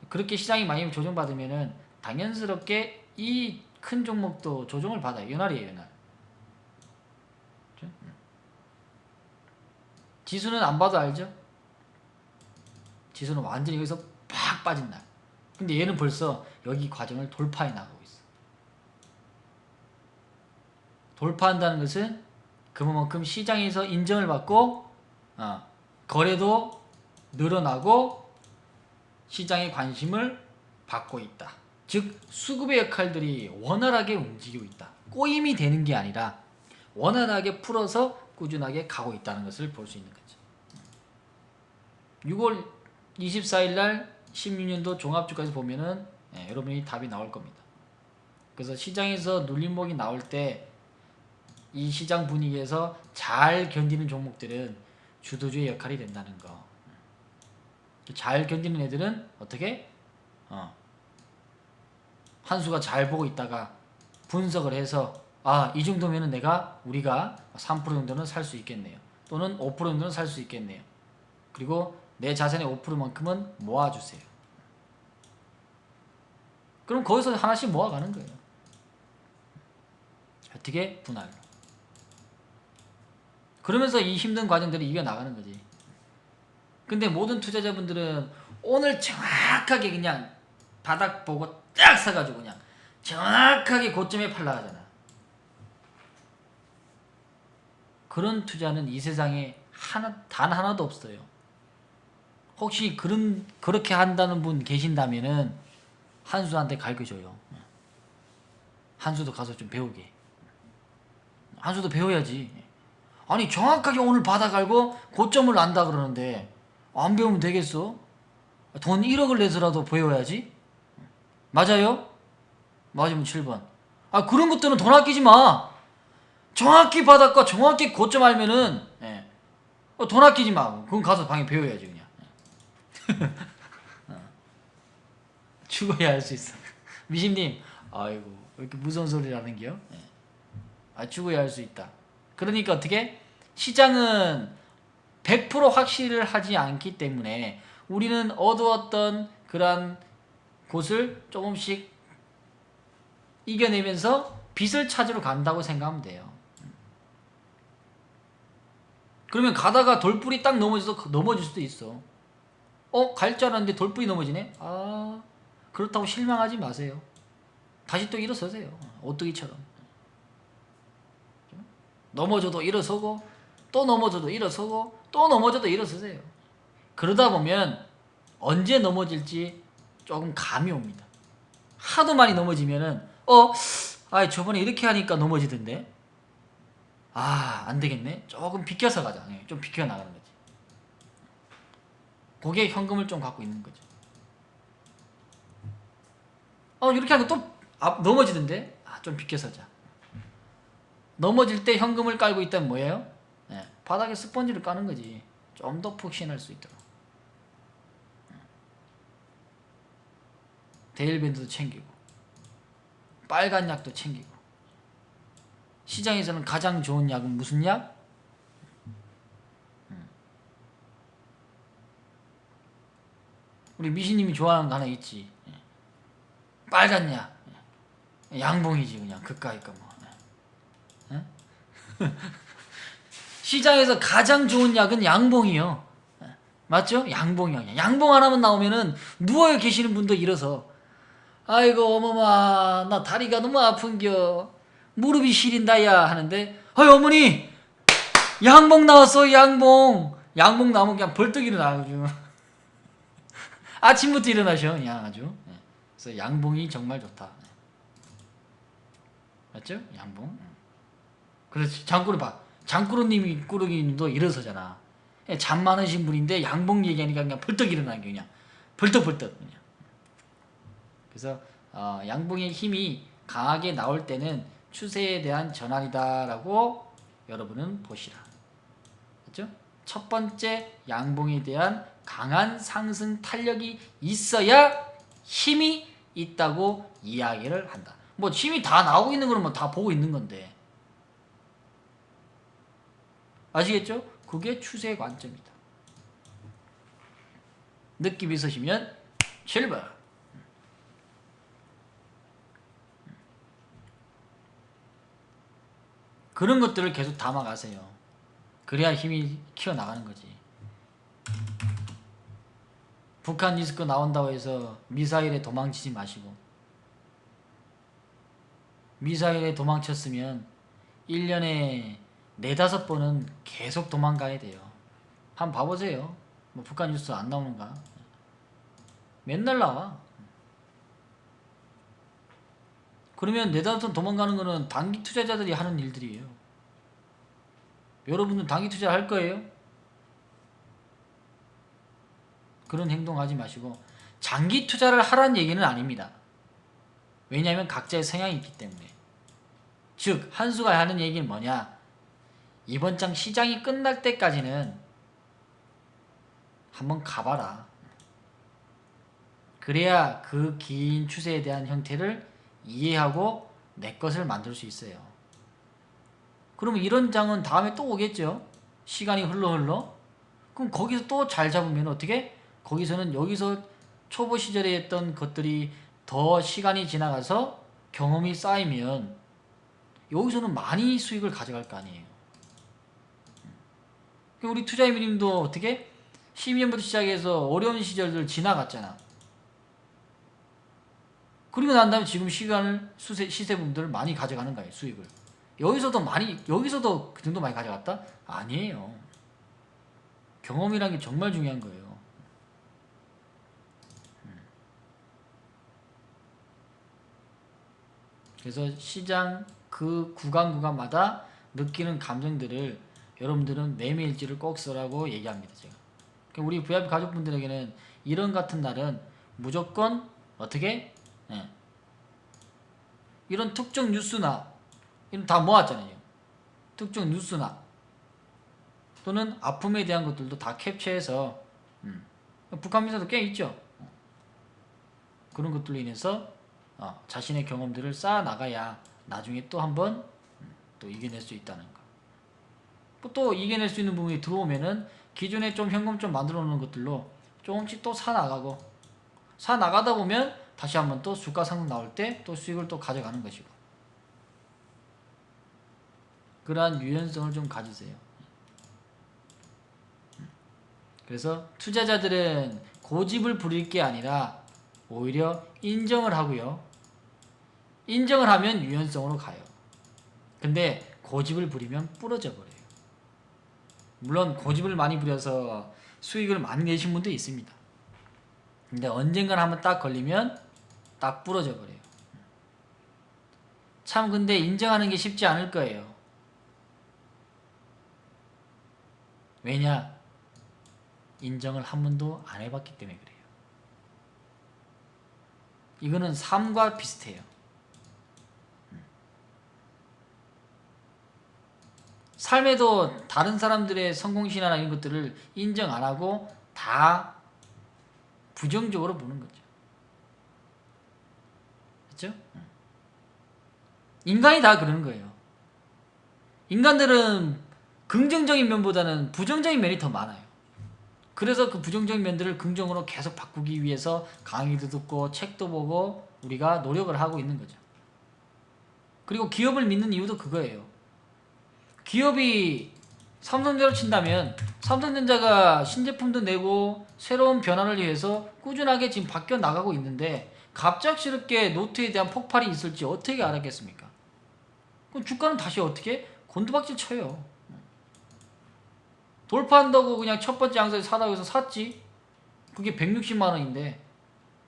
그렇게 시장이 많이 조정받으면은 당연스럽게 이 큰 종목도 조정을 받아요. 연날이에요, 연날. 지수는 안 봐도 알죠? 지수는 완전히 여기서 팍 빠진 날. 근데 얘는 벌써 여기 과정을 돌파해 나가고 있어. 돌파한다는 것은 그만큼 시장에서 인정을 받고 거래도 늘어나고 시장의 관심을 받고 있다. 즉 수급의 역할들이 원활하게 움직이고 있다. 꼬임이 되는 게 아니라 원활하게 풀어서 꾸준하게 가고 있다는 것을 볼 수 있는 거죠. 6월 24일 날 16년도 종합주가에서 보면은 여러분이 답이 나올 겁니다. 그래서 시장에서 눌림목이 나올 때 이 시장 분위기에서 잘 견디는 종목들은 주도주의 역할이 된다는 거. 잘 견디는 애들은 어떻게? 한수가 잘 보고 있다가 분석을 해서 이 정도면은 우리가 3% 정도는 살 수 있겠네요. 또는 5% 정도는 살 수 있겠네요. 그리고 내 자산의 5%만큼은 모아주세요. 그럼 거기서 하나씩 모아가는 거예요. 어떻게? 분할로. 그러면서 이 힘든 과정들을 이겨나가는 거지. 근데 모든 투자자분들은 오늘 정확하게 그냥 바닥 보고 딱 사가지고 그냥 정확하게 고점에 팔라가잖아. 그런 투자는 이 세상에 단 하나도 없어요. 혹시 그렇게 한다는 분 계신다면은 한수한테 가르쳐줘요. 한수도 가서 좀 배우게. 한수도 배워야지. 아니 정확하게 오늘 바닥 알고 고점을 안다 그러는데 안 배우면 되겠어? 돈 1억을 내서라도 배워야지. 맞아요? 맞으면 7번. 아 그런 것들은 돈 아끼지 마. 정확히 바닥과 정확히 고점 알면은 돈 아끼지 마. 그건 가서 방에 배워야지 그냥. 죽어야 할 수 있어. 미심님, 아이고 왜 이렇게 무서운 소리를 하는겨? 죽어야 할 수 있다. 그러니까 어떻게? 시장은 100% 확실을 하지 않기 때문에 우리는 어두웠던 그러한 곳을 조금씩 이겨내면서 빛을 찾으러 간다고 생각하면 돼요. 그러면 가다가 돌뿌리 딱 넘어질 수도 있어. 갈 줄 알았는데 돌뿌리 넘어지네? 그렇다고 실망하지 마세요. 다시 또 일어서세요. 오뚜기처럼. 넘어져도 일어서고 또 넘어져도 일어서고 또 넘어져도 일어서세요. 그러다 보면 언제 넘어질지 조금 감이 옵니다. 하도 많이 넘어지면은 저번에 이렇게 하니까 넘어지던데 안 되겠네. 조금 비켜서 가자. 좀 비켜 나가는 거지. 그게 현금을 좀 갖고 있는 거죠. 이렇게 하니까 또 넘어지던데 좀 비켜서자. 넘어질 때 현금을 깔고 있다면 뭐예요? 바닥에 스펀지를 까는 거지. 좀 더 푹신할 수 있도록. 데일밴드도 챙기고 빨간 약도 챙기고. 시장에서는 가장 좋은 약은 무슨 약? 우리 미시님이 좋아하는 거 하나 있지. 빨간 약. 양봉이지 그냥 그까이까 뭐. 시장에서 가장 좋은 약은 양봉이요. 맞죠? 양봉이요. 양봉 하나만 나오면은 누워 계시는 분도 일어서 아이고 어머마 나 다리가 너무 아픈겨 무릎이 시린다야 하는데 어머니 양봉 나왔어 양봉 나오면 그냥 벌떡 일어나가지고 아침부터 일어나셔 그냥 아주. 그래서 양봉이 정말 좋다. 맞죠? 양봉. 그렇지. 장꾸루 봐. 장꾸루님이 꾸르기님도 일어서잖아. 잠 많으신 분인데 양봉 얘기하니까 그냥 벌떡 일어나는 게 그냥 벌떡벌떡 그냥. 그래서 양봉의 힘이 강하게 나올 때는 추세에 대한 전환이다라고 여러분은 보시라. 그렇죠? 첫 번째 양봉에 대한 강한 상승 탄력이 있어야 힘이 있다고 이야기를 한다. 뭐 힘이 다 나오고 있는 거는 뭐 다 보고 있는 건데. 아시겠죠? 그게 추세의 관점이다. 느낌 있으시면 7번. 그런 것들을 계속 담아가세요. 그래야 힘이 키워나가는 거지. 북한 리스크 나온다고 해서 미사일에 도망치지 마시고, 미사일에 도망쳤으면 1년에 4-5번은 계속 도망가야 돼요. 한번 봐보세요. 뭐 북한 뉴스 안 나오는가? 맨날 나와. 그러면 4-5번 도망가는 거는 단기 투자자들이 하는 일들이에요. 여러분은 단기 투자 할 거예요? 그런 행동하지 마시고 장기 투자를 하라는 얘기는 아닙니다. 왜냐하면 각자의 성향이 있기 때문에. 즉 한수가 하는 얘기는 뭐냐, 이번 장 시장이 끝날 때까지는 한번 가봐라. 그래야 그 긴 추세에 대한 형태를 이해하고 내 것을 만들 수 있어요. 그러면 이런 장은 다음에 또 오겠죠. 시간이 흘러 그럼 거기서 또 잘 잡으면 어떻게? 거기서는 여기서 초보 시절에 했던 것들이 더 시간이 지나가서 경험이 쌓이면 여기서는 많이 수익을 가져갈 거 아니에요. 우리 투자이민님도 어떻게? 12년부터 시작해서 어려운 시절들 지나갔잖아. 그리고 난 다음에 지금 시세분들을 많이 가져가는 거예요. 수익을. 여기서도 그 정도 많이 가져갔다? 아니에요. 경험이란 게 정말 중요한 거예요. 그래서 시장 그 구간마다 느끼는 감정들을 여러분들은 매매일지를 꼭 쓰라고 얘기합니다. 제가. 그러니까 우리 VIP 가족분들에게는 이런 같은 날은 무조건 어떻게 이런 특정 뉴스나 이런 다 모았잖아요. 특정 뉴스나 또는 아픔에 대한 것들도 다 캡처해서 북한 미사도 꽤 있죠. 그런 것들로 인해서 자신의 경험들을 쌓아 나가야 나중에 또 한번 또 이겨낼 수 있다는 거. 또 이겨낼 수 있는 부분이 들어오면은 기존에 좀 현금 좀 만들어 놓은 것들로 조금씩 또 사 나가고 사 나가다 보면 다시 한번 또 주가 상승 나올 때 또 수익을 또 가져가는 것이고 그러한 유연성을 좀 가지세요. 그래서 투자자들은 고집을 부릴 게 아니라 오히려 인정을 하고요. 인정을 하면 유연성으로 가요. 근데 고집을 부리면 부러져 버려요. 물론 고집을 많이 부려서 수익을 많이 내신 분도 있습니다. 근데 언젠간 한번 딱 걸리면 딱 부러져 버려요. 참 근데 인정하는 게 쉽지 않을 거예요. 왜냐? 인정을 한 번도 안 해봤기 때문에 그래요. 이거는 삶과 비슷해요. 삶에도 다른 사람들의 성공신화나 이런 것들을 인정 안 하고 다 부정적으로 보는 거죠. 그렇죠? 인간이 다 그러는 거예요. 인간들은 긍정적인 면보다는 부정적인 면이 더 많아요. 그래서 그 부정적인 면들을 긍정으로 계속 바꾸기 위해서 강의도 듣고 책도 보고 우리가 노력을 하고 있는 거죠. 그리고 기업을 믿는 이유도 그거예요. 기업이 삼성전자로 친다면 삼성전자가 신제품도 내고 새로운 변화를 위해서 꾸준하게 지금 바뀌어 나가고 있는데 갑작스럽게 노트에 대한 폭발이 있을지 어떻게 알았겠습니까? 그럼 주가는 다시 어떻게? 곤두박질 쳐요. 돌파한다고 그냥 첫 번째 양사에 사라고 해서 샀지. 그게 160만 원인데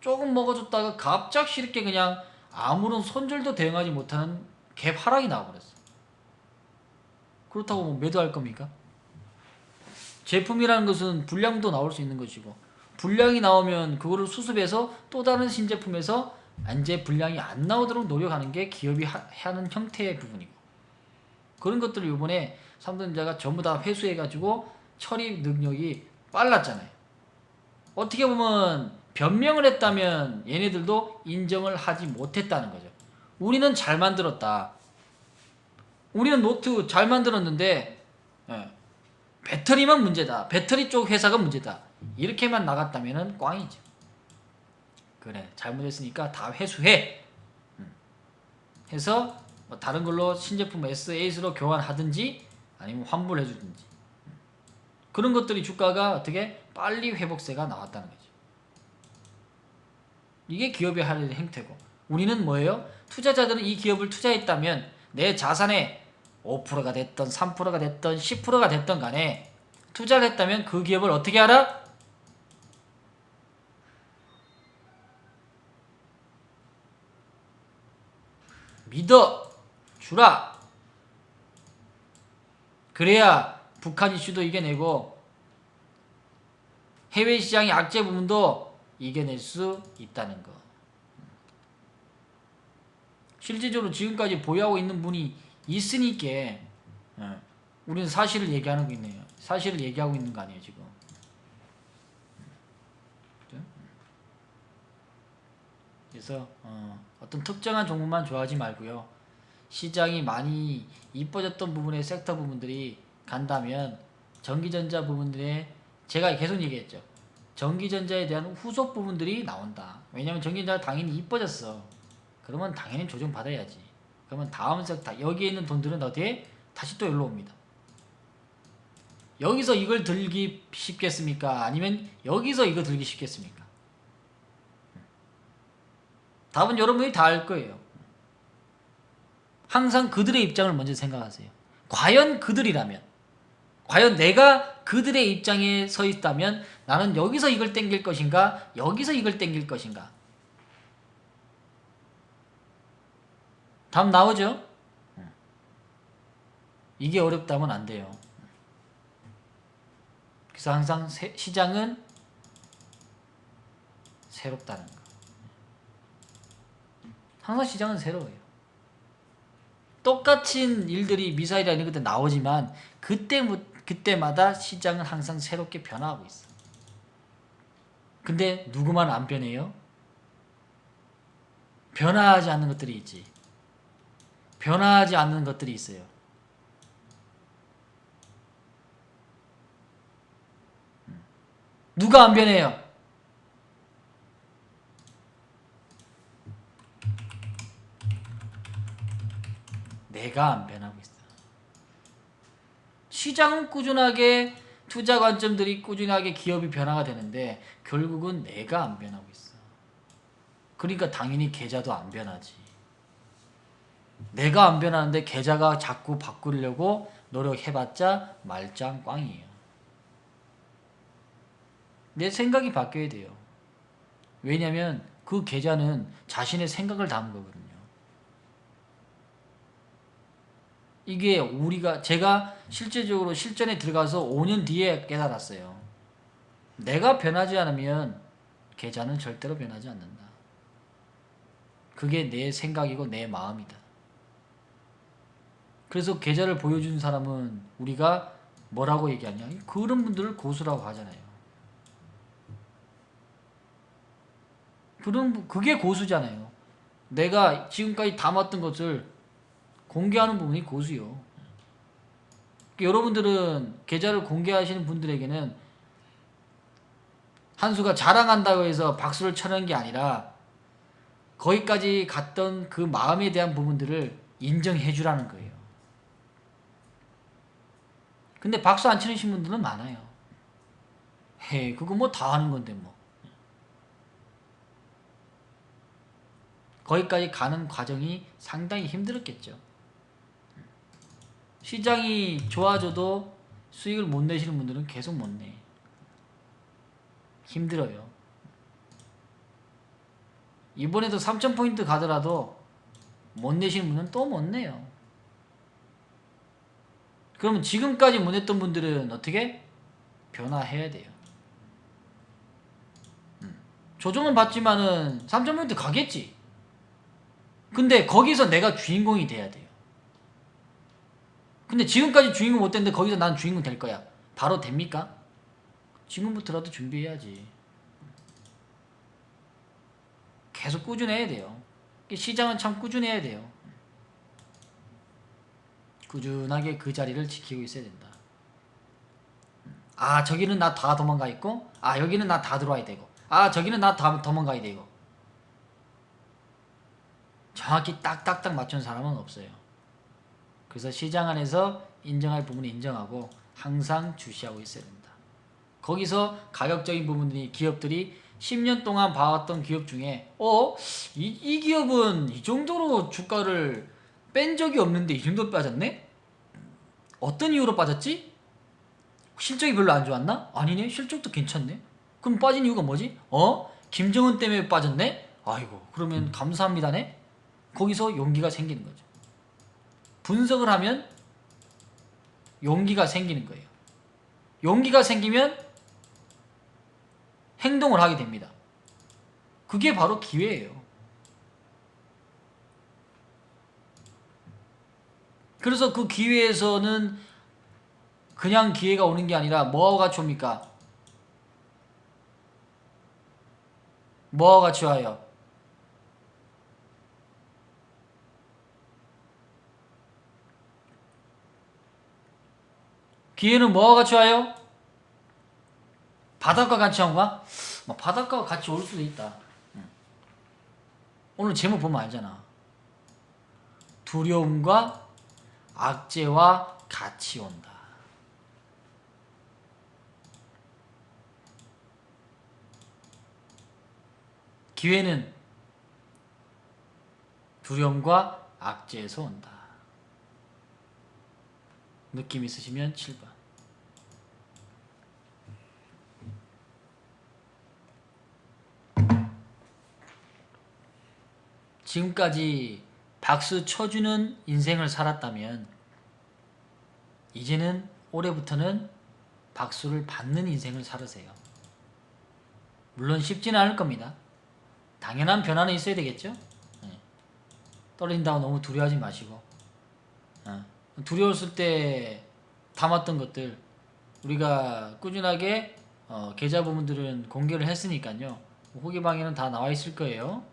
조금 먹어줬다가 갑작스럽게 그냥 아무런 손절도 대응하지 못하는 갭 하락이 나와버렸어. 그렇다고 뭐 매도할 겁니까? 제품이라는 것은 불량도 나올 수 있는 것이고 불량이 나오면 그거를 수습해서 또 다른 신제품에서 이제 불량이 안 나오도록 노력하는 게 기업이 하는 형태의 부분이고 그런 것들을 이번에 삼성전자가 전부 다 회수해가지고 처리 능력이 빨랐잖아요. 어떻게 보면 변명을 했다면 얘네들도 인정을 하지 못했다는 거죠. 우리는 잘 만들었다. 우리는 노트 잘 만들었는데 배터리만 문제다. 배터리 쪽 회사가 문제다. 이렇게만 나갔다면 꽝이죠. 그래 잘못했으니까 다 회수해. 해서 뭐 다른 걸로 신제품 S8으로 교환하든지 아니면 환불해주든지 그런 것들이 주가가 어떻게 빨리 회복세가 나왔다는 거죠. 이게 기업의 할 행태고 우리는 뭐예요? 투자자들은 이 기업을 투자했다면 내 자산의 5%가 됐던 3%가 됐던 10%가 됐던 간에 투자를 했다면 그 기업을 어떻게 하라? 믿어 주라. 그래야 북한 이슈도 이겨내고 해외 시장의 악재 부분도 이겨낼 수 있다는 거. 실질적으로 지금까지 보유하고 있는 분이 있으니까 우리는 사실을 얘기하는 거 있네요. 사실을 얘기하고 있는 거 아니에요 지금. 그래서 어떤 특정한 종목만 좋아하지 말고요. 시장이 많이 이뻐졌던 부분의 섹터 부분들이 간다면 전기전자 부분들에 제가 계속 얘기했죠. 전기전자에 대한 후속 부분들이 나온다. 왜냐면 전기전자가 당연히 이뻐졌어. 그러면 당연히 조정받아야지. 그러면 다음 섹터 여기에 있는 돈들은 어디에? 다시 또 여기로 옵니다. 여기서 이걸 들기 쉽겠습니까? 아니면 여기서 이거 들기 쉽겠습니까? 답은 여러분이 다 알 거예요. 항상 그들의 입장을 먼저 생각하세요. 과연 그들이라면 과연 내가 그들의 입장에 서 있다면 나는 여기서 이걸 땡길 것인가 여기서 이걸 땡길 것인가 답 나오죠? 이게 어렵다면 안 돼요. 그래서 항상 시장은 새롭다는 거. 항상 시장은 새로워요. 똑같은 일들이 미사일이나 이런 것들 나오지만 그때마다 시장은 항상 새롭게 변화하고 있어. 근데 누구만 안 변해요? 변화하지 않는 것들이 있지. 변화하지 않는 것들이 있어요. 누가 안 변해요? 내가 안 변하고 있어. 시장은 꾸준하게 투자 관점들이 꾸준하게 기업이 변화가 되는데 결국은 내가 안 변하고 있어. 그러니까 당연히 계좌도 안 변하지. 내가 안 변하는데 계좌가 자꾸 바꾸려고 노력해봤자 말짱 꽝이에요. 내 생각이 바뀌어야 돼요. 왜냐면 그 계좌는 자신의 생각을 담은 거거든요. 이게 제가 실제적으로 실전에 들어가서 5년 뒤에 깨달았어요. 내가 변하지 않으면 계좌는 절대로 변하지 않는다. 그게 내 생각이고 내 마음이다. 그래서 계좌를 보여준 사람은 우리가 뭐라고 얘기하냐? 그런 분들을 고수라고 하잖아요. 그게 고수잖아요. 내가 지금까지 담았던 것을 공개하는 부분이 고수요. 여러분들은 계좌를 공개하시는 분들에게는 한수가 자랑한다고 해서 박수를 쳐는 게 아니라 거기까지 갔던 그 마음에 대한 부분들을 인정해 주라는 거예요. 근데 박수 안 치는 분들은 많아요. 헤, 그거 뭐 다 하는 건데 뭐. 거기까지 가는 과정이 상당히 힘들었겠죠. 시장이 좋아져도 수익을 못 내시는 분들은 계속 못 내. 힘들어요. 이번에도 3000포인트 가더라도 못 내시는 분은 또 못 내요. 그러면 지금까지 못 냈던 분들은 어떻게? 변화해야 돼요. 조정은 받지만은 3000포인트 가겠지. 근데 거기서 내가 주인공이 돼야 돼요. 근데 지금까지 주인공 못 됐는데 거기서 난 주인공 될 거야. 바로 됩니까? 지금부터라도 준비해야지. 계속 꾸준해야 돼요. 시장은 참 꾸준해야 돼요. 꾸준하게 그 자리를 지키고 있어야 된다. 아, 저기는 나 다 도망가 있고, 아, 여기는 나 다 들어와야 되고, 아, 저기는 나 다 도망가야 되고. 정확히 딱딱딱 맞춘 사람은 없어요. 그래서 시장 안에서 인정할 부분은 인정하고 항상 주시하고 있어야 된다. 거기서 가격적인 부분들이 기업들이 10년 동안 봐왔던 기업 중에 이 기업은 이 정도로 주가를 뺀 적이 없는데 이 정도 빠졌네? 어떤 이유로 빠졌지? 실적이 별로 안 좋았나? 아니네, 실적도 괜찮네. 그럼 빠진 이유가 뭐지? 김정은 때문에 빠졌네? 아이고, 그러면 감사합니다네? 거기서 용기가 생기는 거죠. 분석을 하면 용기가 생기는 거예요. 용기가 생기면 행동을 하게 됩니다. 그게 바로 기회예요. 그래서 그 기회에서는 그냥 기회가 오는 게 아니라 뭐가 같이 옵니까? 뭐와 같이 와요? 기회는 뭐와 같이 와요? 바닷가 같이 온가? 바닷가와 같이 올 수도 있다. 오늘 제목 보면 알잖아. 두려움과 악재와 같이 온다. 기회는 두려움과 악재에서 온다. 느낌 있으시면 7번. 지금까지 박수 쳐주는 인생을 살았다면 이제는 올해부터는 박수를 받는 인생을 살으세요. 물론 쉽지는 않을 겁니다. 당연한 변화는 있어야 되겠죠. 떨어진다고 너무 두려워하지 마시고 두려웠을 때 담았던 것들 우리가 꾸준하게 계좌 부분들은 공개를 했으니까요. 후기방에는 다 나와 있을 거예요.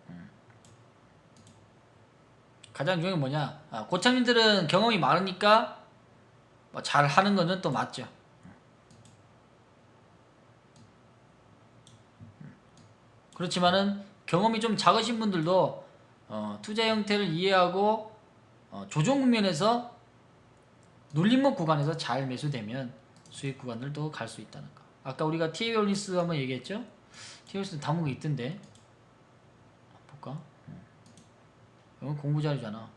가장 중요한 게 뭐냐, 고참님들은 경험이 많으니까 잘 하는 거는 또 맞죠. 그렇지만은 경험이 좀 작으신 분들도 투자 형태를 이해하고 조정 국면에서 눌림목 구간에서 잘 매수되면 수익 구간들도 갈 수 있다는 거. 아까 우리가 TA올리스 한번 얘기했죠? TA올리스 담은 거 있던데 볼까? 이건 공부 자료잖아.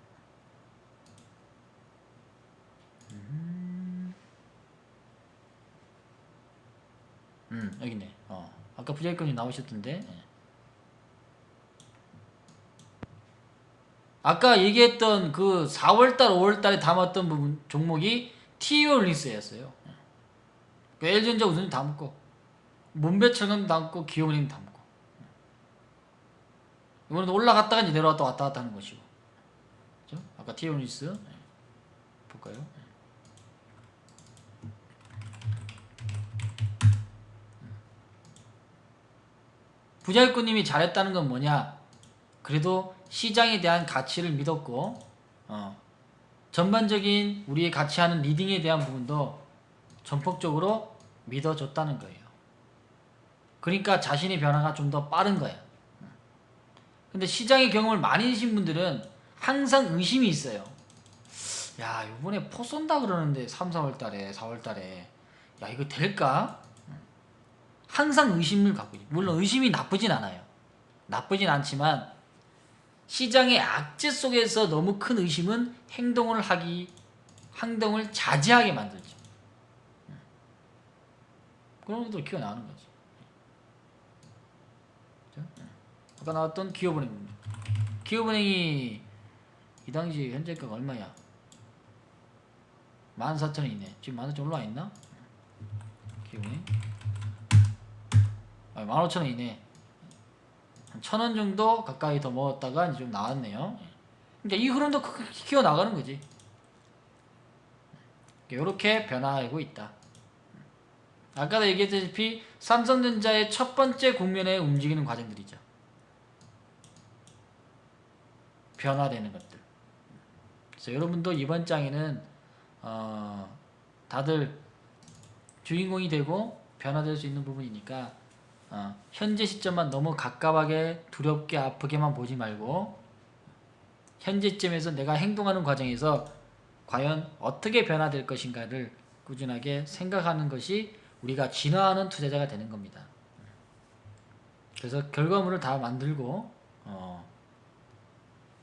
여기 있네. 아까 부자익권이 나오셨던데. 아까 얘기했던 그 4월달, 5월달에 담았던 부분 종목이 TA올리스였어요. 그 LG전자 우선이 담고 문배철강도 담고 기업은행 담고 이번에도 올라갔다가 이제 내려왔다 왔다 갔다 하는 것이고, 그렇죠? 아까 TA올리스 볼까요? 부자익권님이 잘했다는 건 뭐냐? 그래도 시장에 대한 가치를 믿었고 전반적인 우리의 가치하는 리딩에 대한 부분도 전폭적으로 믿어줬다는 거예요. 그러니까 자신의 변화가 좀 더 빠른 거야. 근데 시장의 경험을 많이 하신 분들은 항상 의심이 있어요. 야, 이번에 포 쏜다 그러는데 3, 4월 달에 4월 달에 야, 이거 될까? 항상 의심을 갖고 있죠. 물론 의심이 나쁘진 않아요. 나쁘진 않지만 시장의 악재 속에서 너무 큰 의심은 행동을 자제하게 만들죠. 그런 것도 기어 나오는 거지. 아까 나왔던 기업은행. 기업은행이 이 당시 현재가가 얼마야? 14,000원이네. 지금 14,000원 올라와 있나? 기업은행. 15,000원이네. 한 1,000원 정도 가까이 더 먹었다가 이제 좀 나왔네요. 그러니까 이 흐름도 키워 나가는 거지. 이렇게 변화하고 있다. 아까도 얘기했다시피 삼성전자의 첫 번째 국면에 움직이는 과정들이죠. 변화되는 것들. 그래서 여러분도 이번 장에는 다들 주인공이 되고 변화될 수 있는 부분이니까 현재 시점만 너무 갑갑하게 두렵게 아프게만 보지 말고 현재점에서 내가 행동하는 과정에서 과연 어떻게 변화될 것인가를 꾸준하게 생각하는 것이 우리가 진화하는 투자자가 되는 겁니다. 그래서 결과물을 다 만들고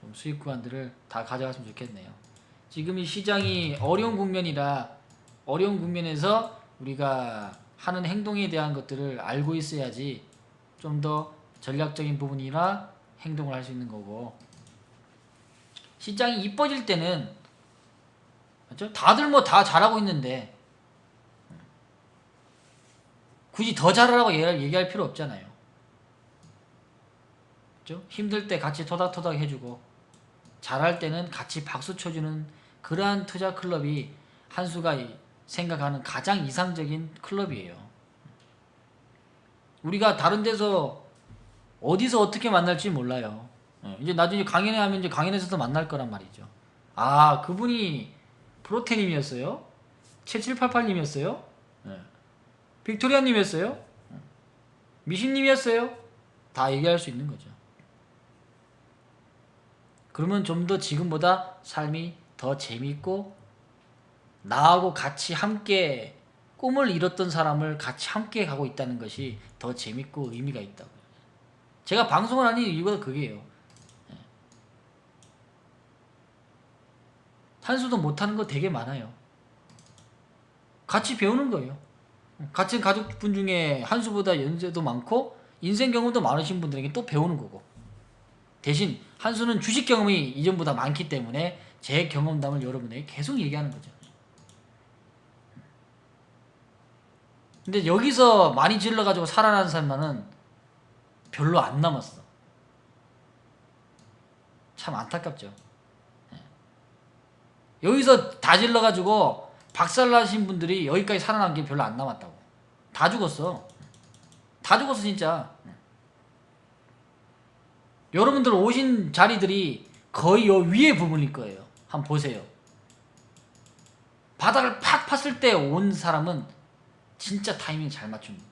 좀 수익 구간들을 다 가져갔으면 좋겠네요. 지금 이 시장이 어려운 국면이라 어려운 국면에서 우리가 하는 행동에 대한 것들을 알고 있어야지 좀 더 전략적인 부분이나 행동을 할 수 있는 거고, 시장이 이뻐질 때는 맞죠? 다들 뭐 다 잘하고 있는데 굳이 더 잘하라고 얘기할 필요 없잖아요. 그렇죠? 힘들 때 같이 토닥토닥 해주고 잘할 때는 같이 박수 쳐주는 그러한 투자 클럽이 한수가 생각하는 가장 이상적인 클럽이에요. 우리가 다른 데서 어디서 어떻게 만날지 몰라요. 이제 나중에 강연회 하면 이제 강연에서도 만날 거란 말이죠. 아, 그분이 프로테님이었어요? 7788님이었어요? 빅토리아님이었어요? 미신님이었어요? 다 얘기할 수 있는 거죠. 그러면 좀 더 지금보다 삶이 더 재밌고 나하고 같이 함께 꿈을 이뤘던 사람을 같이 함께 가고 있다는 것이 더 재밌고 의미가 있다고. 제가 방송을 하는 이유가 그게요. 한수도 못하는 거 되게 많아요. 같이 배우는 거예요. 같은 가족분 중에 한수보다 연세도 많고 인생 경험도 많으신 분들에게 또 배우는 거고, 대신 한수는 주식 경험이 이전보다 많기 때문에 제 경험담을 여러분에게 계속 얘기하는 거죠. 근데 여기서 많이 질러가지고 살아나는 사람은 별로 안 남았어. 참 안타깝죠. 여기서 다 질러가지고 박살나신 분들이 여기까지 살아난 게 별로 안 남았다고. 다 죽었어. 다 죽었어 진짜. 여러분들 오신 자리들이 거의 요 위에 부분일 거예요. 한번 보세요. 바닥을 팍 팠을 때 온 사람은 진짜 타이밍 잘 맞춘 거예요.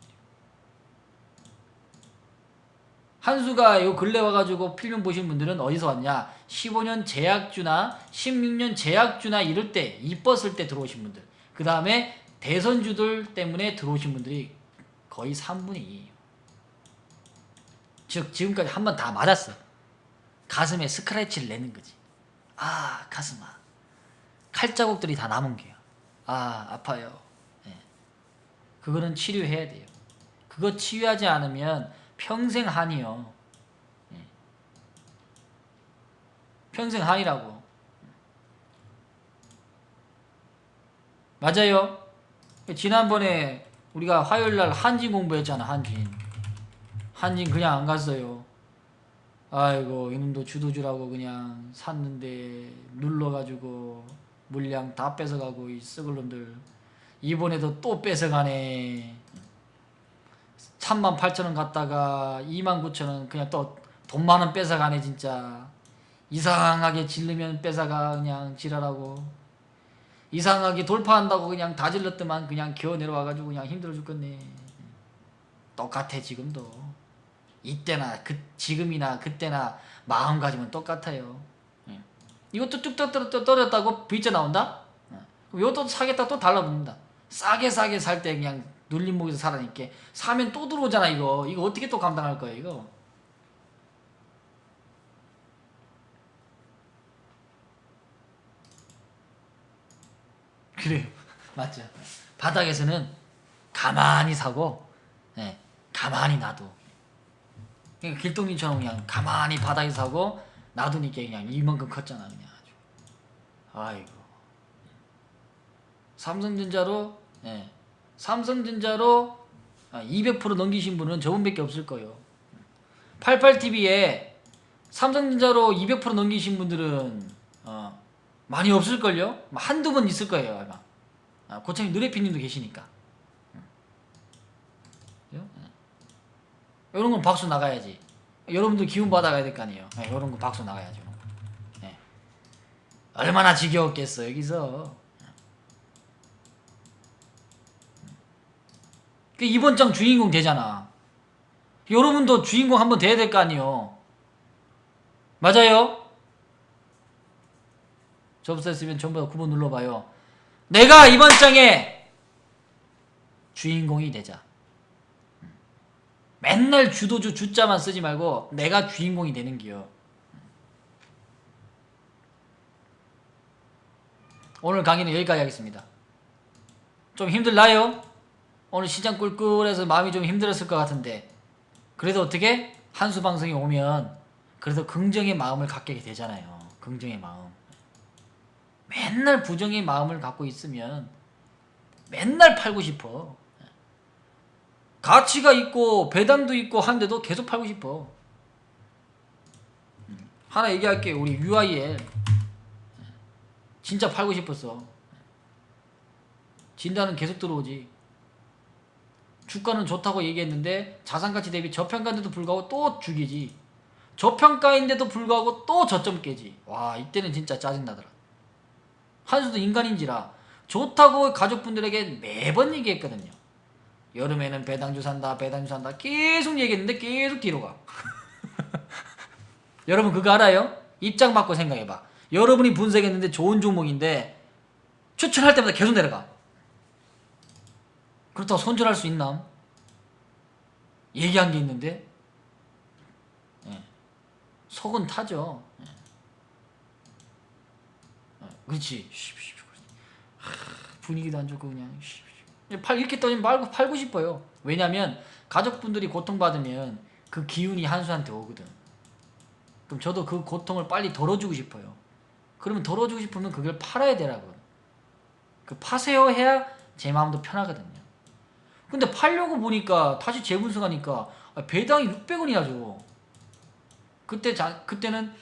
한수가 요 근래 와가지고 필름 보신 분들은 어디서 왔냐? 15년 제약주나 16년 제약주나 이럴 때 이뻤을 때 들어오신 분들, 그 다음에 대선주들 때문에 들어오신 분들이 거의 3분의 2예요. 즉 지금까지 한 번 다 맞았어. 가슴에 스크래치를 내는 거지. 아 가슴아, 칼자국들이 다 남은 게요. 아 아파요. 네. 그거는 치료해야 돼요. 그거 치유하지 않으면 평생 한이요. 네. 평생 한이라고. 맞아요. 지난번에 우리가 화요일날 한진 공부했잖아. 한진 그냥 안 갔어요. 아이고 이놈도 주도주라고 그냥 샀는데 눌러가지고 물량 다 뺏어가고 이 썩을 놈들. 이번에도 또 뺏어가네. 38,000원 갔다가 29,000원 그냥 또 돈 많은 뺏어가네 진짜. 이상하게 질르면 뺏어가 그냥 지랄하고. 이상하게 돌파한다고 그냥 다 질렀더만 그냥 기어 내려와가지고 그냥 힘들어 죽겠네. 똑같아 지금도. 이때나 지금이나 그때나 마음가짐은 똑같아요. 이것도 뚝 떨어졌다고 V자 나온다? 이것도 사겠다 또 달라붙는다. 싸게 살 때 그냥 눌림목에서 살아니까 사면 또 들어오잖아. 이거 어떻게 또 감당할 거야 이거. 그래요. 맞죠. 바닥에서는 가만히 사고, 네, 가만히 놔둬. 그러니까 길동님처럼 그냥 가만히 바닥에 사고 놔두니까 그냥 이만큼 컸잖아 그냥 아주. 아이고. 삼성전자로, 네, 삼성전자로 200% 넘기신 분은 저분밖에 없을 거예요. 88TV에 삼성전자로 200% 넘기신 분들은 많이 없을걸요? 한두 번 있을 거예요 아마. 고창님 느레피님도 계시니까. 이런 건 박수 나가야지. 여러분들 기운 받아가야 될 거 아니에요. 이런 거 박수 나가야죠. 네. 얼마나 지겨웠겠어 여기서. 이번 장 주인공 되잖아. 여러분도 주인공 한번 돼야 될 거 아니에요. 맞아요? 접수했으면 전부 다 9번 눌러봐요. 내가 이번 장에 주인공이 되자. 맨날 주도주 주자만 쓰지 말고 내가 주인공이 되는 기요. 오늘 강의는 여기까지 하겠습니다. 좀 힘들나요? 오늘 시장 꿀꿀해서 마음이 좀 힘들었을 것 같은데 그래도 어떻게? 한수 방송에 오면 그래도 긍정의 마음을 갖게 되잖아요. 긍정의 마음. 맨날 부정의 마음을 갖고 있으면 맨날 팔고 싶어. 가치가 있고 배당도 있고 한데도 계속 팔고 싶어. 하나 얘기할게요. 우리 UIL 진짜 팔고 싶었어. 진단은 계속 들어오지. 주가는 좋다고 얘기했는데 자산가치 대비 저평가인데도 불구하고 또 죽이지. 저평가인데도 불구하고 또 저점 깨지. 와 이때는 진짜 짜증나더라. 한수도 인간인지라 좋다고 가족분들에게 매번 얘기했거든요. 여름에는 배당주 산다 계속 얘기했는데 계속 뒤로 가. 여러분 그거 알아요? 입장 바꿔 생각해봐. 여러분이 분석했는데 좋은 종목인데 추천할 때마다 계속 내려가. 그렇다고 손절할 수 있나? 얘기한 게 있는데 속은 타죠. 그렇지. 분위기도 안 좋고 그냥 이렇게 떠지면 팔고 싶어요. 왜냐면 가족분들이 고통받으면 그 기운이 한수한테 오거든. 그럼 저도 그 고통을 빨리 덜어주고 싶어요. 그러면 덜어주고 싶으면 그걸 팔아야 되라고. 그 파세요 해야 제 마음도 편하거든요. 근데 팔려고 보니까 다시 재분석하니까 배당이 600원이나 줘. 그때는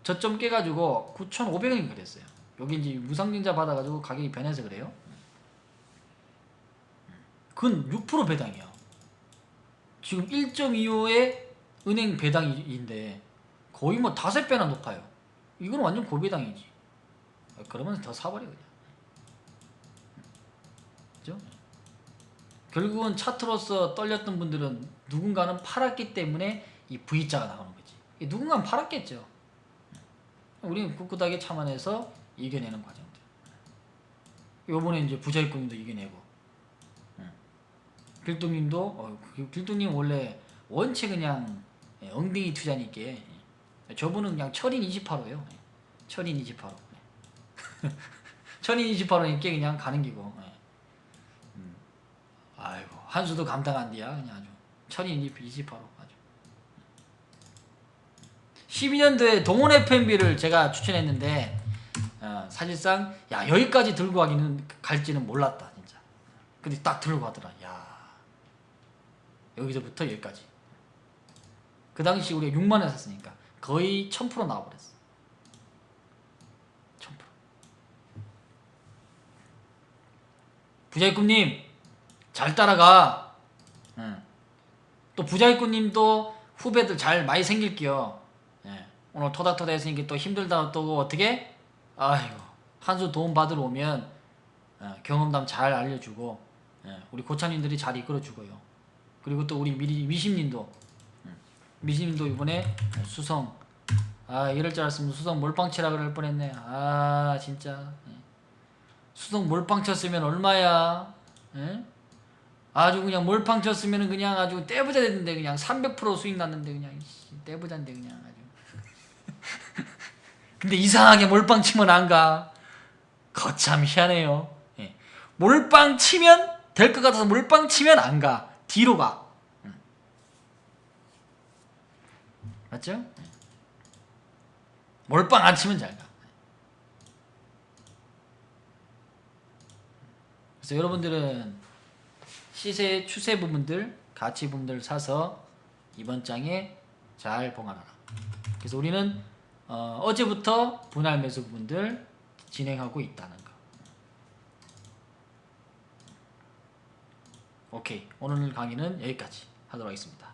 저점 깨가지고 9,500원이 그랬어요. 여기 이제 무상증자 받아가지고 가격이 변해서 그래요. 그건 6% 배당이야. 지금 1.25의 은행 배당인데 거의 뭐 5배나 높아요. 이건 완전 고배당이지. 그러면 더 사버려 그냥. 그죠? 결국은 차트로서 떨렸던 분들은 누군가는 팔았기 때문에 이 V자가 나오는 거지. 누군가는 팔았겠죠. 우리는 꿋꿋하게 참아내서 이겨내는 과정들. 요번에 이제 부자익금님도 이겨내고, 빌동님도 빌동님 원래 원체 그냥 엉덩이 투자니까 저분은 그냥 철인 28호예요. 철인 28호. 철인 28호니까 그냥 가는 기고. 아이고 한수도 감당한디야 그냥 아주 철인 28호 아주. 12년도에 동원 FMB를 제가 추천했는데 사실상 야 여기까지 들고 갈지는 몰랐다 진짜. 근데 딱 들고 가더라. 야 여기서부터 여기까지. 그 당시 우리가 6만원 샀으니까 거의 1000% 나와버렸어. 1000%. 부자익꿈님 잘 따라가. 또 부자익꿈님도 후배들 잘 많이 생길게요. 오늘 토닥토닥 했으니까 또 힘들다 또 어떻게? 아이고 한수 도움 받으러 오면 경험담 잘 알려주고 우리 고참님들이 잘 이끌어주고요. 그리고 또 우리 미심님도 이번에 수성 이럴 줄 알았으면 수성 몰빵치라 그럴 뻔했네. 진짜 수성 몰빵 쳤으면 얼마야? 아주 그냥 몰빵 쳤으면 그냥 아주 떼부자 됐는데 그냥 300% 수익 났는데 그냥 떼부자인데 그냥 아주. 근데 이상하게 몰빵 치면 안 가. 거참 희한해요. 몰빵 치면 될 것 같아서 몰빵 치면 안 가. 뒤로 가. 맞죠? 몰빵 안 치면 잘 가. 그래서 여러분들은 시세 추세 부분들, 가치 부분들 사서 이번 장에 잘 봉합하라. 그래서 우리는 어제부터 분할 매수 부분들 진행하고 있다는 거. 오케이. 오늘 강의는 여기까지 하도록 하겠습니다.